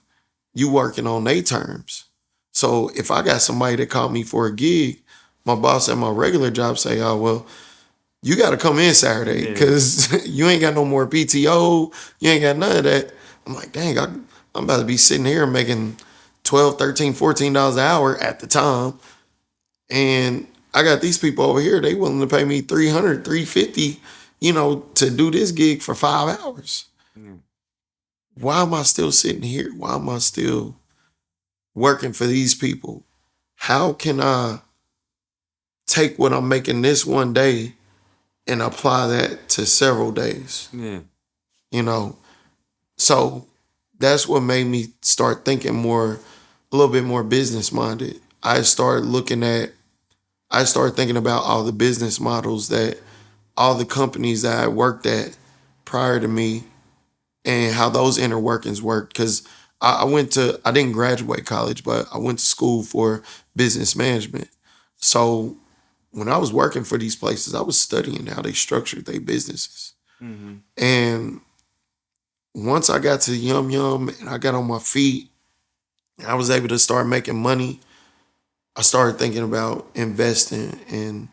you working on their terms. So if I got somebody that called me for a gig, my boss at my regular job say, "Oh well, you got to come in Saturday Yeah. because you ain't got no more PTO. You ain't got none of that." I'm like, dang, I'm about to be sitting here making 12, 13, $14 an hour at the time. And I got these people over here, they willing to pay me 300, 350, to do this gig for 5 hours. Mm. Why am I still sitting here? Why am I still working for these people? How can I take what I'm making this one day and apply that to several days? Yeah. You know, so that's what made me start thinking a little bit more business minded. I started thinking about all the business models that all the companies that I worked at prior to me and how those inner workings worked. Because I didn't graduate college, but I went to school for business management. So when I was working for these places, I was studying how they structured their businesses. Mm-hmm. And once I got to Yum Yum and I got on my feet, and I was able to start making money, I started thinking about investing in,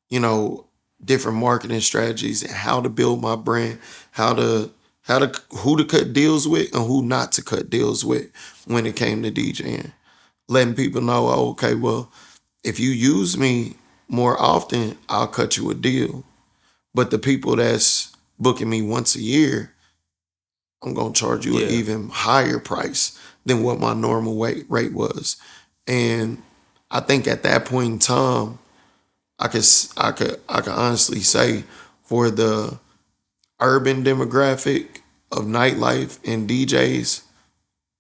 you know, different marketing strategies and how to build my brand, who to cut deals with and who not to cut deals with when it came to DJing. Letting people know, oh, okay, well, if you use me more often, I'll cut you a deal. But the people that's booking me once a year, I'm gonna charge you an Yeah. even higher price than what my normal rate was. And I think at that point in time, I could honestly say for the urban demographic of nightlife and DJs,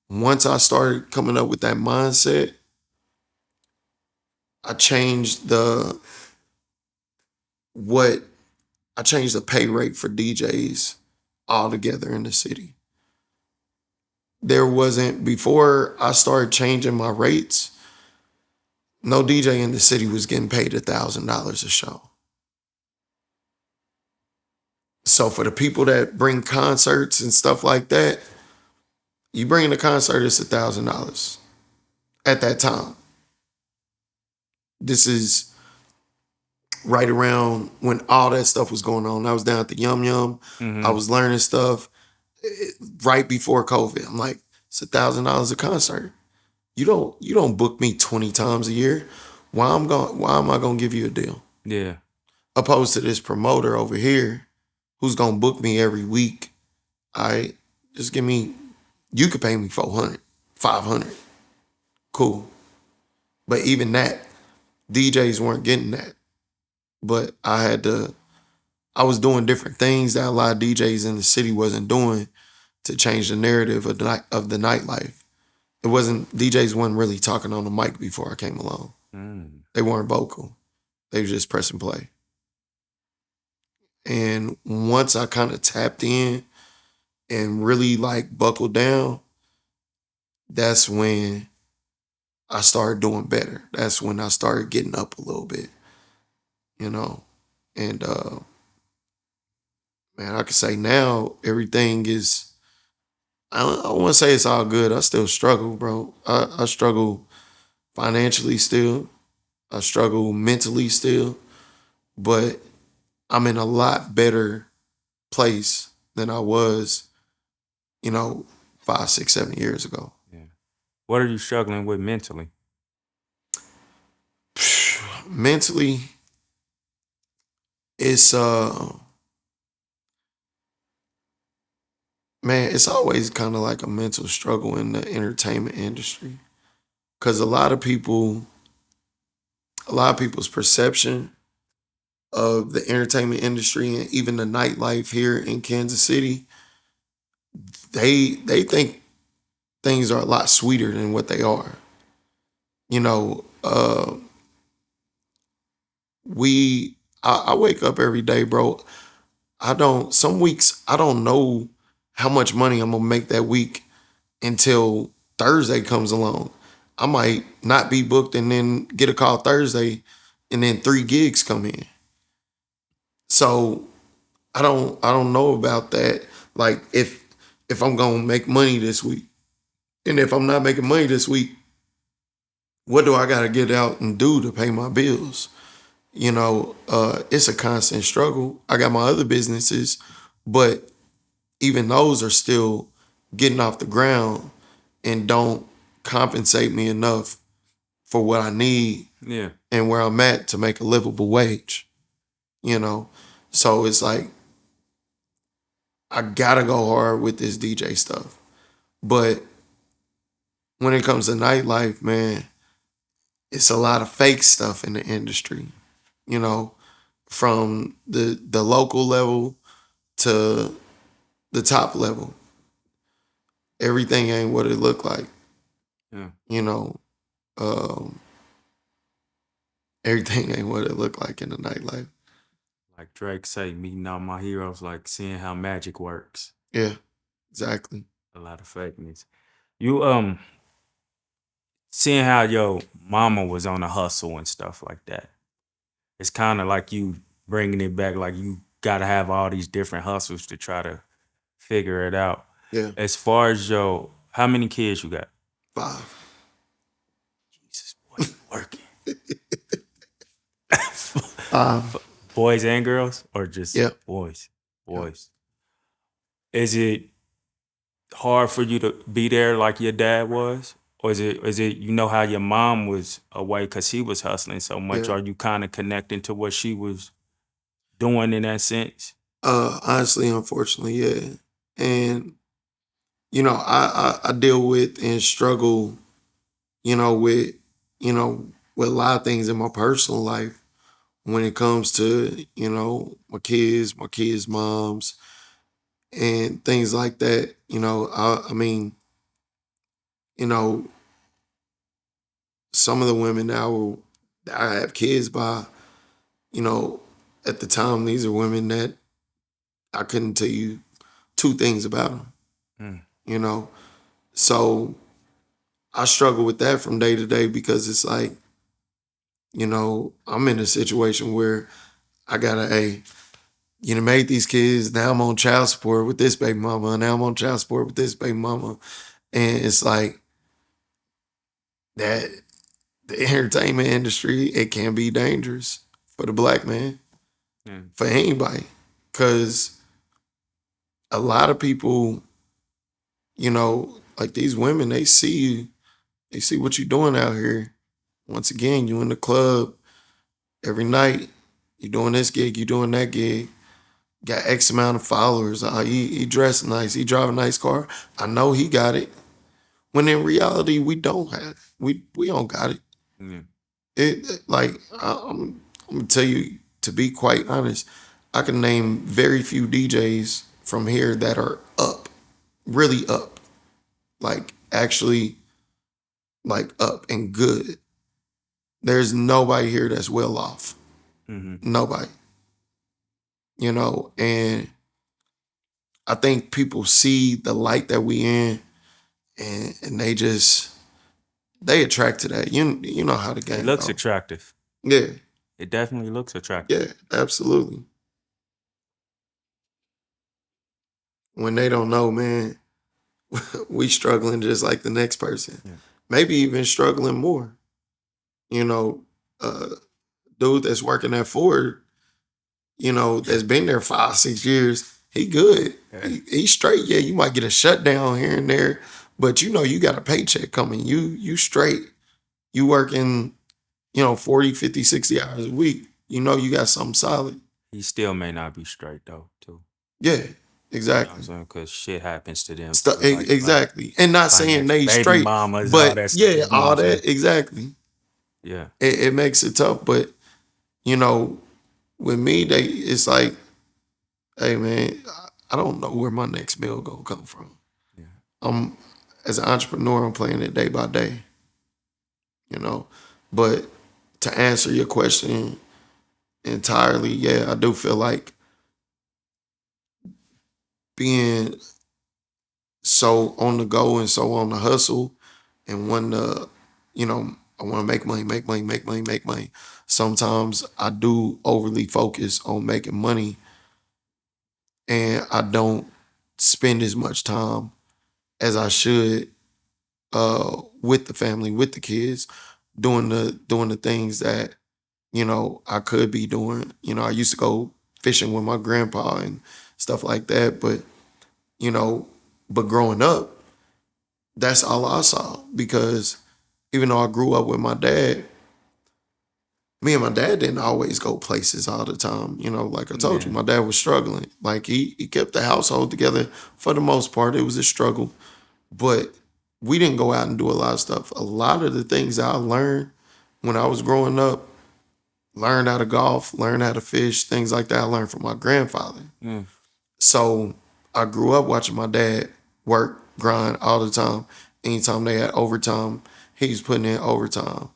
once I started coming up with that mindset, I changed what I changed the pay rate for DJs altogether in the city. There wasn't before I started changing my rates, no DJ in the city was getting paid $1,000 a show. So for the people that bring concerts and stuff like that, you bring a concert, it's $1,000 at that time. This is right around when all that stuff was going on. I was down at the Yum Yum. I Mm-hmm. was learning stuff right before COVID. I'm like, it's $1,000 a concert. You don't book me 20 times a year. Why am I gonna give you a deal? Yeah. Opposed to this promoter over here who's gonna book me every week. I just give me, you could pay me 400, 500. Cool. But even that, DJs weren't getting that. But I was doing different things that a lot of DJs in the city wasn't doing to change the narrative of the nightlife. It wasn't DJs wasn't really talking on the mic before I came along. Mm. They weren't vocal. They were just press and play. And once I kind of tapped in and really like buckled down, that's when I started doing better. That's when I started getting up a little bit, you know. And man, I can say now everything is. I want to say it's all good. I still struggle, bro. I struggle financially still. I struggle mentally still, but I'm in a lot better place than I was, you know, 5, 6, 7 years ago. Yeah. What are you struggling with mentally? Mentally, it's man, it's always kind of like a mental struggle in the entertainment industry because a lot of people's perception of the entertainment industry and even the nightlife here in Kansas City, they think things are a lot sweeter than what they are. You know, I wake up every day, bro. I don't some weeks I don't know how much money I'm gonna make that week until Thursday comes along. I might not be booked and then get a call Thursday and then 3 gigs come in. So I don't know about that. Like if I'm gonna make money this week. And if I'm not making money this week, what do I gotta get out and do to pay my bills? It's a constant struggle. I got my other businesses, but even those are still getting off the ground and don't compensate me enough for what I need Yeah. and where I'm at to make a livable wage, you know? So it's like, I gotta go hard with this DJ stuff. But when it comes to nightlife, man, it's a lot of fake stuff in the industry, you know, from the local level to the top level. Everything ain't what it looked like, Yeah. you know. Um, everything ain't what it looked like in the nightlife. Like Drake say, meeting all my heroes, like seeing how magic works. Yeah, exactly. A lot of fakeness. You seeing how your mama was on a hustle and stuff like that. It's kind of like you bringing it back. Like you got to have all these different hustles to try to figure it out. Yeah, As far as your, how many kids you got? 5. Jesus, boy, you working. Um, Boys and girls, or just yeah, boys? yeah, Boys. Is it hard for you to be there like your dad was? Or is it you know how your mom was away because she was hustling so much? yeah. Are you kind of connecting to what she was doing in that sense? Honestly, unfortunately, yeah. And I deal with and struggle, with with a lot of things in my personal life when it comes to my kids' moms, and things like that. I mean, you know, some of the women that I have kids by, you know, at the time, these are women that I couldn't tell you 2 things about them. Mm, You know, so I struggle with that from day to day because it's like, I'm in a situation where I gotta, hey, made these kids. Now I'm on child support with this baby mama. And now I'm on child support with this baby mama. And it's like that the entertainment industry, it can be dangerous for the black man, mm, for anybody. Cause a lot of people, like these women, they see you, they see what you're doing out here. Once again, you in the club every night, you doing this gig, you doing that gig, got X amount of followers. He dressed nice, he drive a nice car. I know he got it. When in reality, we don't have. We don't got it. mm, I'm gonna tell you, to be quite honest, I can name very few DJs from here that are up, really up, like actually like up and good. There's nobody here that's well off. mhm, Nobody. And I think people see the light that we in, and they just they attract to that. You know how the It game looks go. attractive. Yeah, It definitely looks attractive. yeah, absolutely. When they don't know, man, we struggling just like the next person. Yeah. Maybe even struggling more. You know, uh, dude that's working at Ford, that's been there 5, 6 years. He good. Yeah. He's straight. Yeah, you might get a shutdown here and there, but you got a paycheck coming. You straight. You working, 40, 50, 60 hours a week. You got something solid. He still may not be straight though, too. Yeah, You know what I'm exactly. saying? Because shit happens to them too, like Exactly. And not saying financial they baby straight, mamas, all but that stuff. yeah, You know what I'm all saying? that exactly. Yeah. It makes it tough, but you know, with me, it's like, hey man, I don't know where my next meal gonna come from. Yeah. I'm As an entrepreneur, I'm playing it day by day, you know. But to answer your question entirely, yeah, I do feel like being so on the go and so on the hustle and when I want to make money, make money, make money, make money. Sometimes I do overly focus on making money and I don't spend as much time as I should with the family, with the kids, doing the things that I could be doing. I used to go fishing with my grandpa and stuff like that, but you know, but growing up, that's all I saw because even though I grew up with my dad, me and my dad didn't always go places all the time. Like I told you, Yeah. my dad was struggling. Like he kept the household together for the most part. It was a struggle, but we didn't go out and do a lot of stuff. A lot of the things I learned when I was growing up, learned how to golf, learned how to fish, things like that. I learned from my grandfather. Mm. So I grew up watching my dad work, grind all the time. Anytime they had overtime, he's putting in overtime.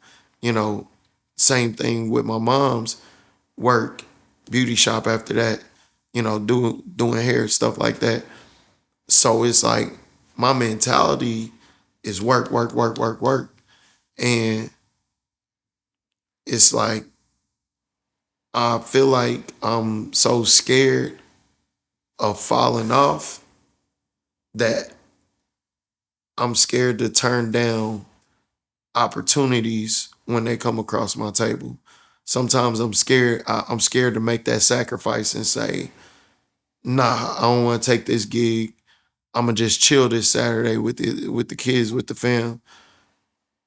You know, Same thing with my mom's work, beauty shop after that, doing hair, stuff like that. So it's like my mentality is work, work, work, work, work. And it's like I feel like I'm so scared of falling off that I'm scared to turn down opportunities when they come across my table. Sometimes I'm scared. I'm scared to make that sacrifice and say, "Nah, I don't want to take this gig. I'm gonna just chill this Saturday with the kids, with the fam."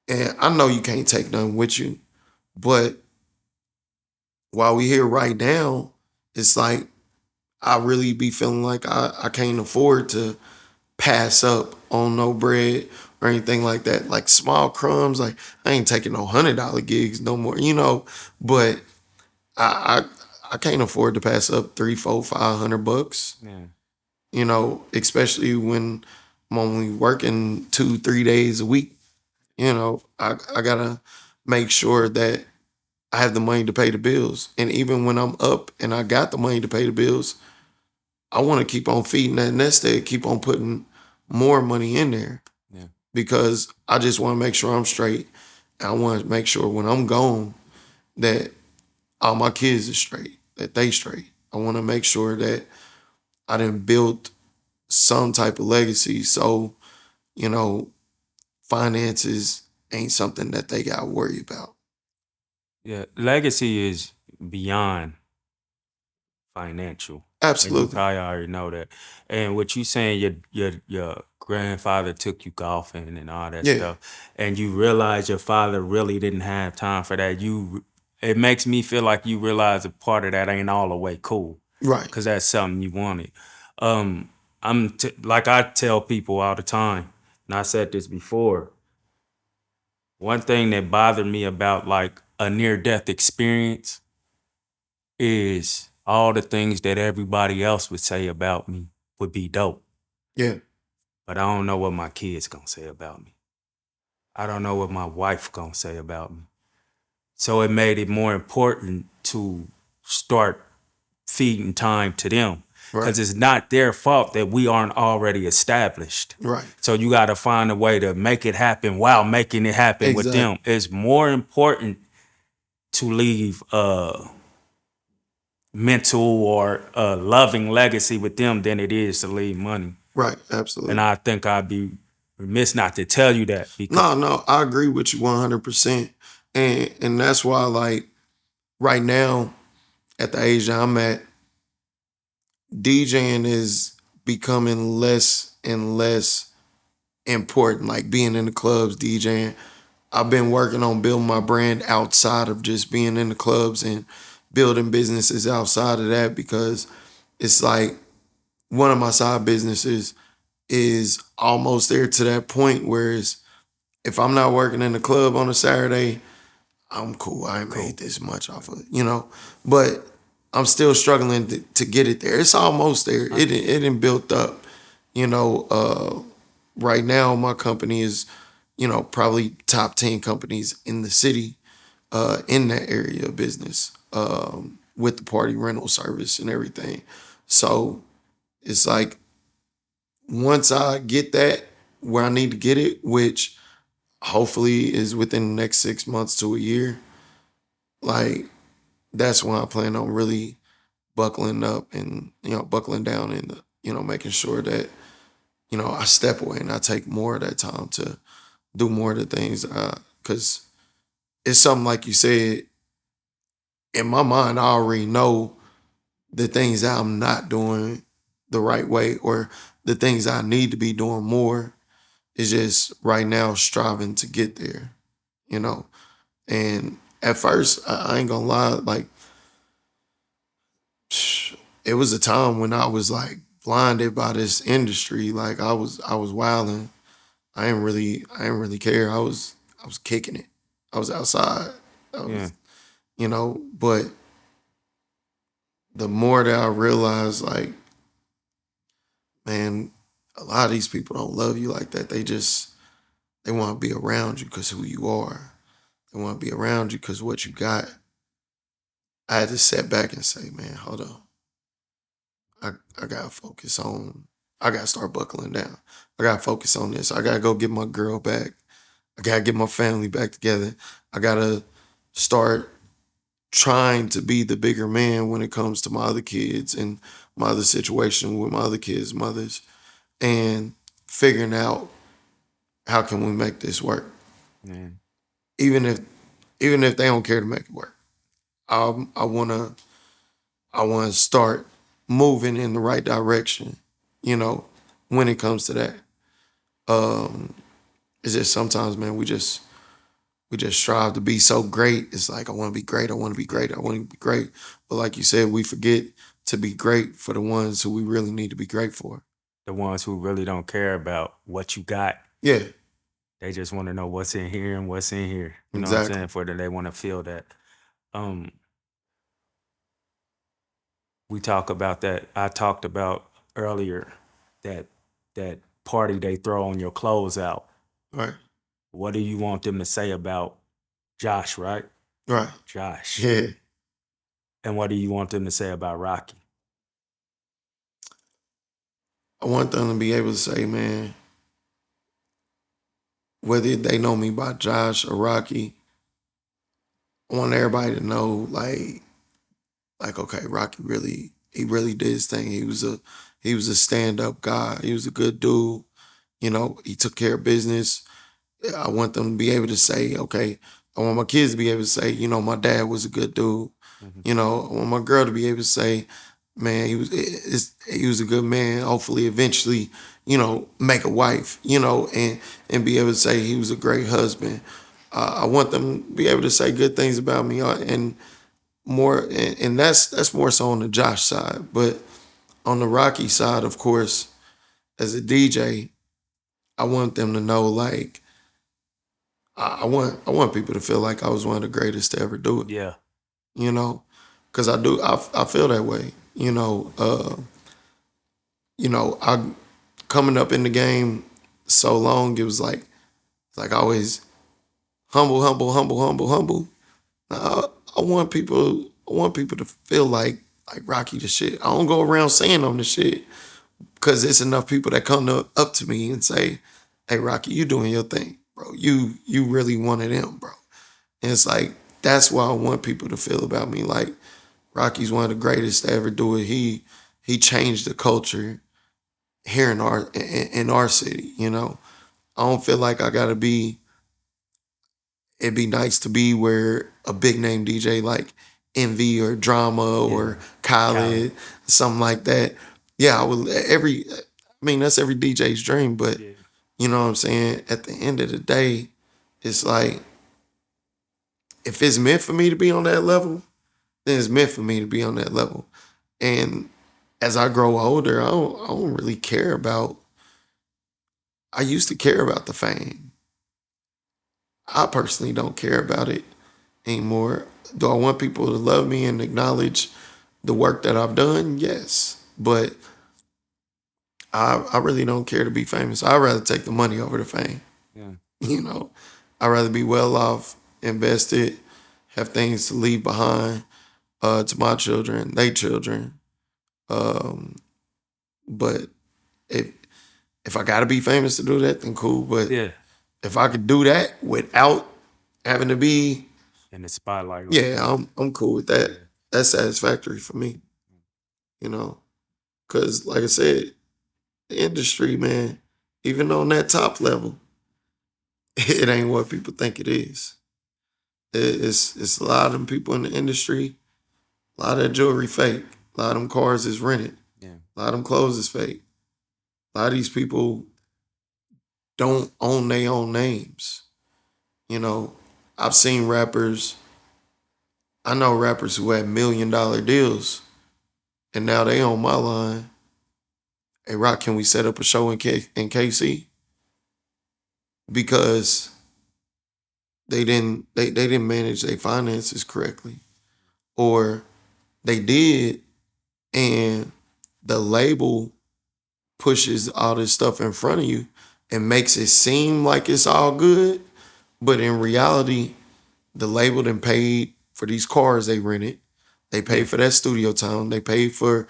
And I know you can't take nothing with you, but while we here right now, it's like I really be feeling like I can't afford to pass up on no bread or anything like that. Like small crumbs, like I ain't taking no $100 gigs no more, But I I can't afford to pass up 3, 4, 500 bucks, Yeah. Especially when I'm only working 2, 3 days a week. I gotta make sure that I have the money to pay the bills. And even when I'm up and I got the money to pay the bills, I want to keep on feeding that nest egg, keep on putting more money in there Yeah. because I just want to make sure I'm straight. I want to make sure when I'm gone that all my kids are straight, that they straight. I want to make sure that I done built some type of legacy. So, you know, finances ain't something that they got to worry about. Yeah. Legacy is beyond financial, and you Absolutely. probably already know that. And what you saying, your grandfather took you golfing and all that Yeah. stuff, and you realize your father really didn't have time for that. It makes me feel like you realize a part of that ain't all the way cool, Right. because that's something you wanted. Um, like I tell people all the time, and I said this before. One thing that bothered me about like a near death experience is all the things that everybody else would say about me would be dope, Yeah. but I don't know what my kids gonna say about me. I don't know what my wife gonna say about me. So it made it more important to start feeding time to them. Right. because it's not their fault that we aren't already established. Right. So you got to find a way to make it happen while making it happen with Exactly. them. It's more important to leave a mental or a loving legacy with them than it is to leave money. Right. And Absolutely. I think I'd be remiss not to tell you that because No, no, I agree with you 100%. And that's why, like, right now, at the age that I'm at, DJing is becoming less and less important. Like being in the clubs, DJing. I've been working on building my brand outside of just being in the clubs and building businesses outside of that, because it's like one of my side businesses is almost there to that point where it's, if I'm not working in the club on a Saturday, I'm cool. I ain't cool. made this much off of it. But I'm still struggling to get it there. It's almost there. It didn't built up. You know, right now my company is, probably top 10 companies in the city, in that area of business, with the party rental service and everything. So it's like once I get that where I need to get it, which hopefully is within the next 6 months to a year, like that's when I plan on really buckling up and buckling down and making sure that I step away and I take more of that time to do more of the things, because it's something like you said. In my mind, I already know the things that I'm not doing the right way, or the things I need to be doing more. Is just right now striving to get there, you know. And at first, I ain't gonna lie, like it was a time when I was like blinded by this industry. Like I was wilding. I didn't really care. I was kicking it. I was outside. I Yeah. was, but the more that I realized, like, man, a lot of these people don't love you like that. They want to be around you because who you are. They want to be around you because what you got. I had to step back and say, man, hold on. I gotta focus on. I gotta start buckling down. I gotta focus on this. I gotta go get my girl back. I gotta get my family back together. I gotta start trying to be the bigger man when it comes to my other kids and my other situation with my other kids' mothers, and figuring out how can we make this work, Yeah. even if they don't care to make it work. I wanna start moving in the right direction, you know, when it comes to that. Um, it's just sometimes, man, we just strive to be so great. It's like I want to be great. I want to be great. I want to be great. But like you said, we forget to be great for the ones who we really need to be great for. The ones who really don't care about what you got. Yeah, They just want to know what's in here and what's in here. You know what I'm exactly. saying? For that they want to feel that. Um, we talk about that. I talked about earlier that that party they throw on your clothes out. Right, What do you want them to say about Josh, right? right. Josh. Yeah, And what do you want them to say about Rocky? I want them to be able to say, man, whether they know me by Josh or Rocky, I want everybody to know, okay, Rocky he really did his thing. He was a stand up guy. He was a good dude. He took care of business. I want them to be able to say, okay, I want my kids to be able to say, my dad was a good dude. Mhm. I want my girl to be able to say, man, he was a good man. Hopefully, eventually, make a wife, and be able to say he was a great husband. I want them to be able to say good things about me, and more, and that's more so on the Josh side. But on the Rocky side, of course, as a DJ, I want them to know, like, I want people to feel like I was one of the greatest to ever do it. Yeah. You know, because I do. I feel that way. I coming up in the game so long. It was like always humble, humble, humble, humble, humble. I want people. I want people to feel like like Rocky the shit. I don't go around saying I'm the shit because there's enough people that come up to me and say, "Hey, Rocky, you doing your thing, bro. You really one of them, bro." And it's like that's why I want people to feel about me. Like Rocky's one of the greatest to ever do it. He changed the culture here in our city. You know, I don't feel like I gotta be. It'd be nice to be where a big name DJ like Envy or Drama Yeah. or Khaled. Khaled, something like that. Yeah, I would. I mean, that's every DJ's dream. But Yeah. you know what I'm saying. At the end of the day, it's like if it's meant for me to be on that level, then it's meant for me to be on that level. And as I grow older, I don't really care about. I used to care about the fame. I personally don't care about it anymore. Do I want people to love me and acknowledge the work that I've done? Yes. But I really don't care to be famous. I'd rather take the money over the fame. Yeah. You know, I'd rather be well off, invested, have things to leave behind to my children, they children. Um, but if if I gotta be famous to do that, then cool. But Yeah. if I could do that without having to be, In the spotlight like yeah, that. I'm cool with Yeah. that. That's satisfactory for me. You know, because like I said, the industry, man, even on that top level, it ain't what people think it is. It's a lot of them people in the industry. A lot of that jewelry fake. A lot of them cars is rented. Yeah. A lot of them clothes is fake. A lot of these people don't own their own names. You know, I've seen rappers. I know rappers who had $1 million deals, and now they on my line. Hey, Rock, can we set up a show in KC? Because they didn't manage their finances correctly, or they did, and the label pushes all this stuff in front of you and makes it seem like it's all good, but in reality, the label then paid for these cars they rented. They Yeah. paid for that studio time. They paid for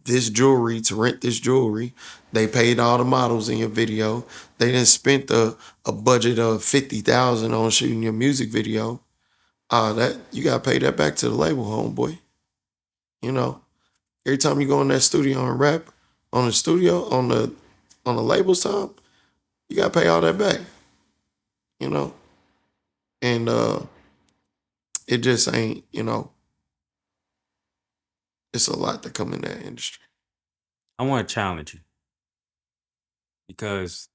this jewelry to rent this jewelry. They paid all the models in your video. They then spent a budget of 50,000 on shooting your music video. That you gotta pay that back to the label, homeboy. You know, every time you go in that studio and rap on the studio on the label's time, you gotta pay all that back. You know, and it just ain't. You know, it's a lot to come in that industry. I want to challenge you because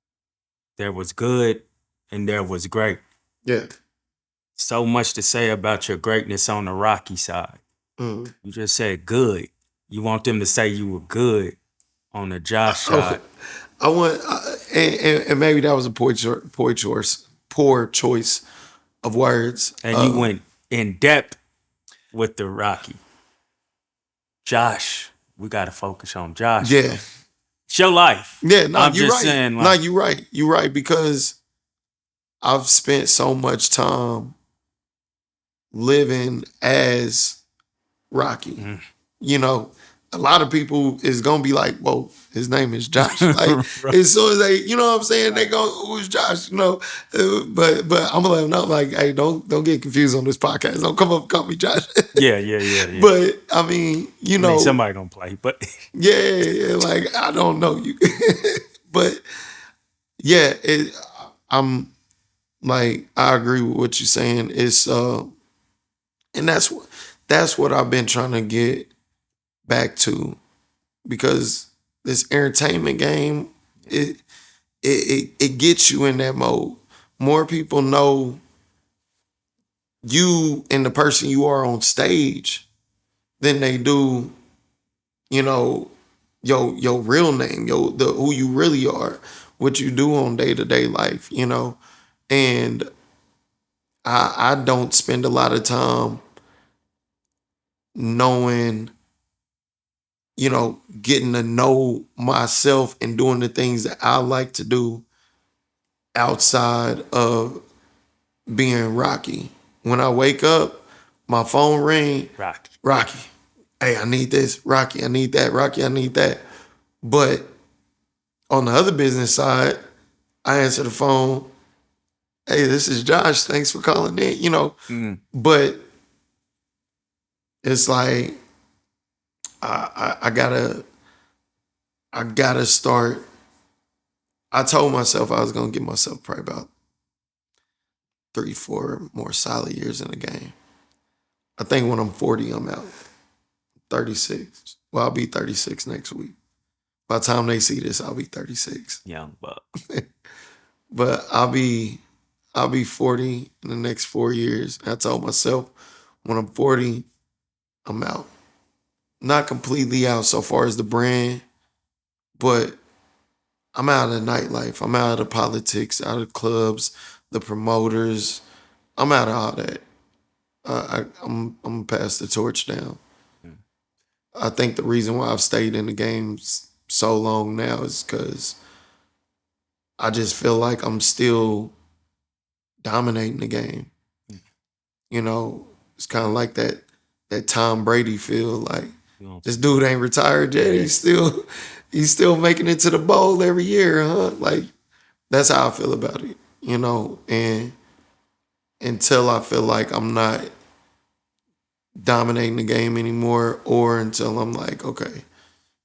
there was good and there was great. Yeah. So much to say about your greatness on the Rocky side. Mm. You just said good. You want them to say you were good on the Josh side. I want, and maybe that was a poor choice of words. And you went in depth with the Rocky. Josh, we got to focus on Josh. Yeah, It's your life. yeah. No, I'm you're just right. saying, No, like, you're right. You're right because I've spent so much time living as Rocky. mm. You know, a lot of people is gonna be like, "Whoa, his name is Josh." Like Right. as soon as they, you know what I'm saying, they go, "Who's Josh?" You know, but I'm gonna let them know, like, "Hey, don't get confused on this podcast. Don't come up and call me Josh." Yeah. But I mean, you I mean, know, somebody gonna play, but yeah, like I don't know you, but yeah, I'm like I agree with what you're saying. It's and that's what I've been trying to get back to because this entertainment game it gets you in that mode. More people know you and the person you are on stage than they do, you know, your real name, the who you really are, what you do on day to day life, you know. And I don't spend a lot of time knowing, you know, getting to know myself and doing the things that I like to do outside of being Rocky. When I wake up, my phone ring, Rocky. Rocky. Hey, I need this, Rocky. I need that, Rocky. I need that. But on the other business side, I answer the phone. Hey, this is Josh. Thanks for calling in. Mm. But it's like I gotta start. I told myself I was gonna give myself probably about 3, 4 more solid years in the game. I think when I'm 40, I'm out. 36. Well, I'll be 36 next week. By the time they see this, I'll be 36. Young buck. But I'll be 40 in the next 4 years. I told myself when I'm 40, I'm out. Not completely out so far as the brand, but I'm out of the nightlife. I'm out of the politics, out of the clubs, the promoters. I'm out of all that. I'm gonna pass the torch down. Mm. I think the reason why I've stayed in the game so long now is because I just feel like I'm still dominating the game. Mm. You know, it's kind of like that Tom Brady feel. Like You know what I'm this saying? dude ain't retired yet. Yeah. He's still making it to the bowl every year, huh? Like that's how I feel about it. And until I feel like I'm not dominating the game anymore, or until I'm like, okay,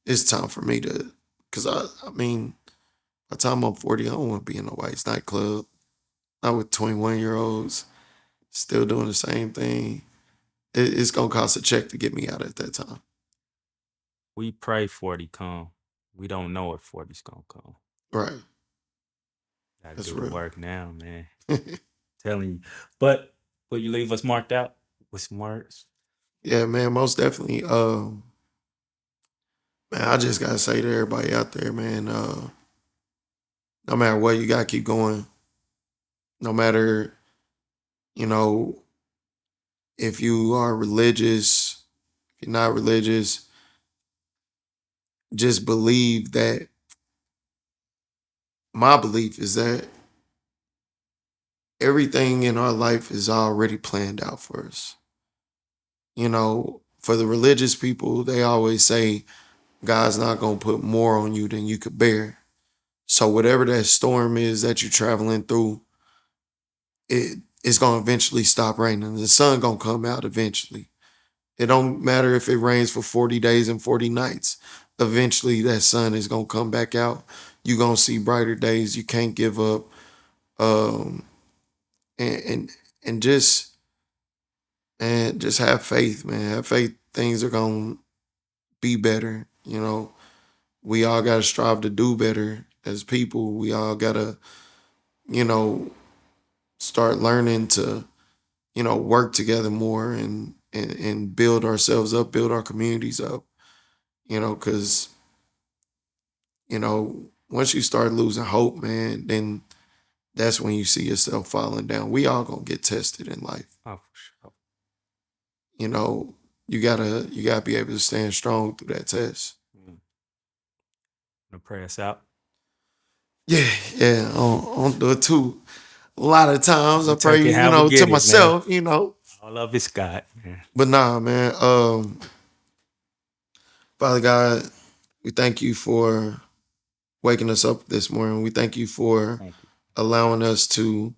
it's time for me to, because I mean, by the time I'm 40, I don't want to be in a White's nightclub, not with 21-year-olds still doing the same thing. It's gonna cost a check to get me out at that time. We pray 40 come. We don't know if 40's gonna come. Right. Gotta That's do the real. work now, man. Telling you. But will you leave us marked out with some words? Yeah, man, most definitely. Man, I just gotta say to everybody out there, man, no matter what, you gotta keep going. No matter, you know, if you are religious, if you're not religious, just believe that my belief is that everything in our life is already planned out for us. For the religious people, they always say God's not gonna put more on you than you could bear. So whatever that storm is that you're traveling through, it's gonna eventually stop raining. The sun gonna come out eventually. It don't matter if it rains for 40 days and 40 nights. Eventually that sun is gonna come back out. You're gonna see brighter days. You can't give up. Um and just have faith, man. Have faith things are gonna be better. We all gotta strive to do better as people. We all gotta, you know, start learning to, work together more and build ourselves up, build our communities up, because, once you start losing hope, man, then that's when you see yourself falling down. We all gonna get tested in life. Oh, for sure. You know, you gotta be able to stand strong through that test. Mm. Wanna pray us out? Yeah, yeah, I don't do it too. A lot of times I We pray, take it how we to get it, man. myself. All of it's God. Yeah. But nah, man. Father God, we thank you for waking us up this morning. We thank you for Thank you. allowing us to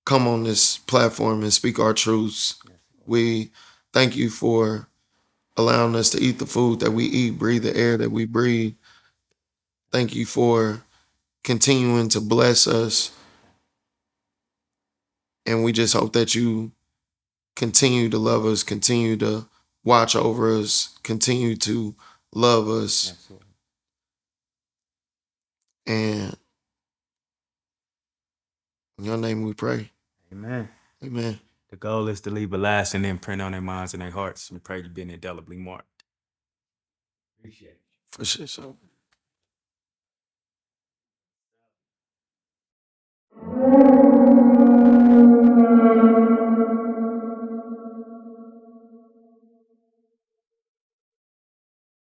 come on this platform and speak our truths. Yes, Lord. We thank you for allowing us to eat the food that we eat, breathe the air that we breathe. Thank you for continuing to bless us. And we just hope that you continue to love us, continue to watch over us, continue to love us. Yes, Lord. And in your name we pray. Amen. Amen. The goal is to leave a lasting imprint on their minds and their hearts. We pray you've been indelibly marked. Appreciate it. For sure. So.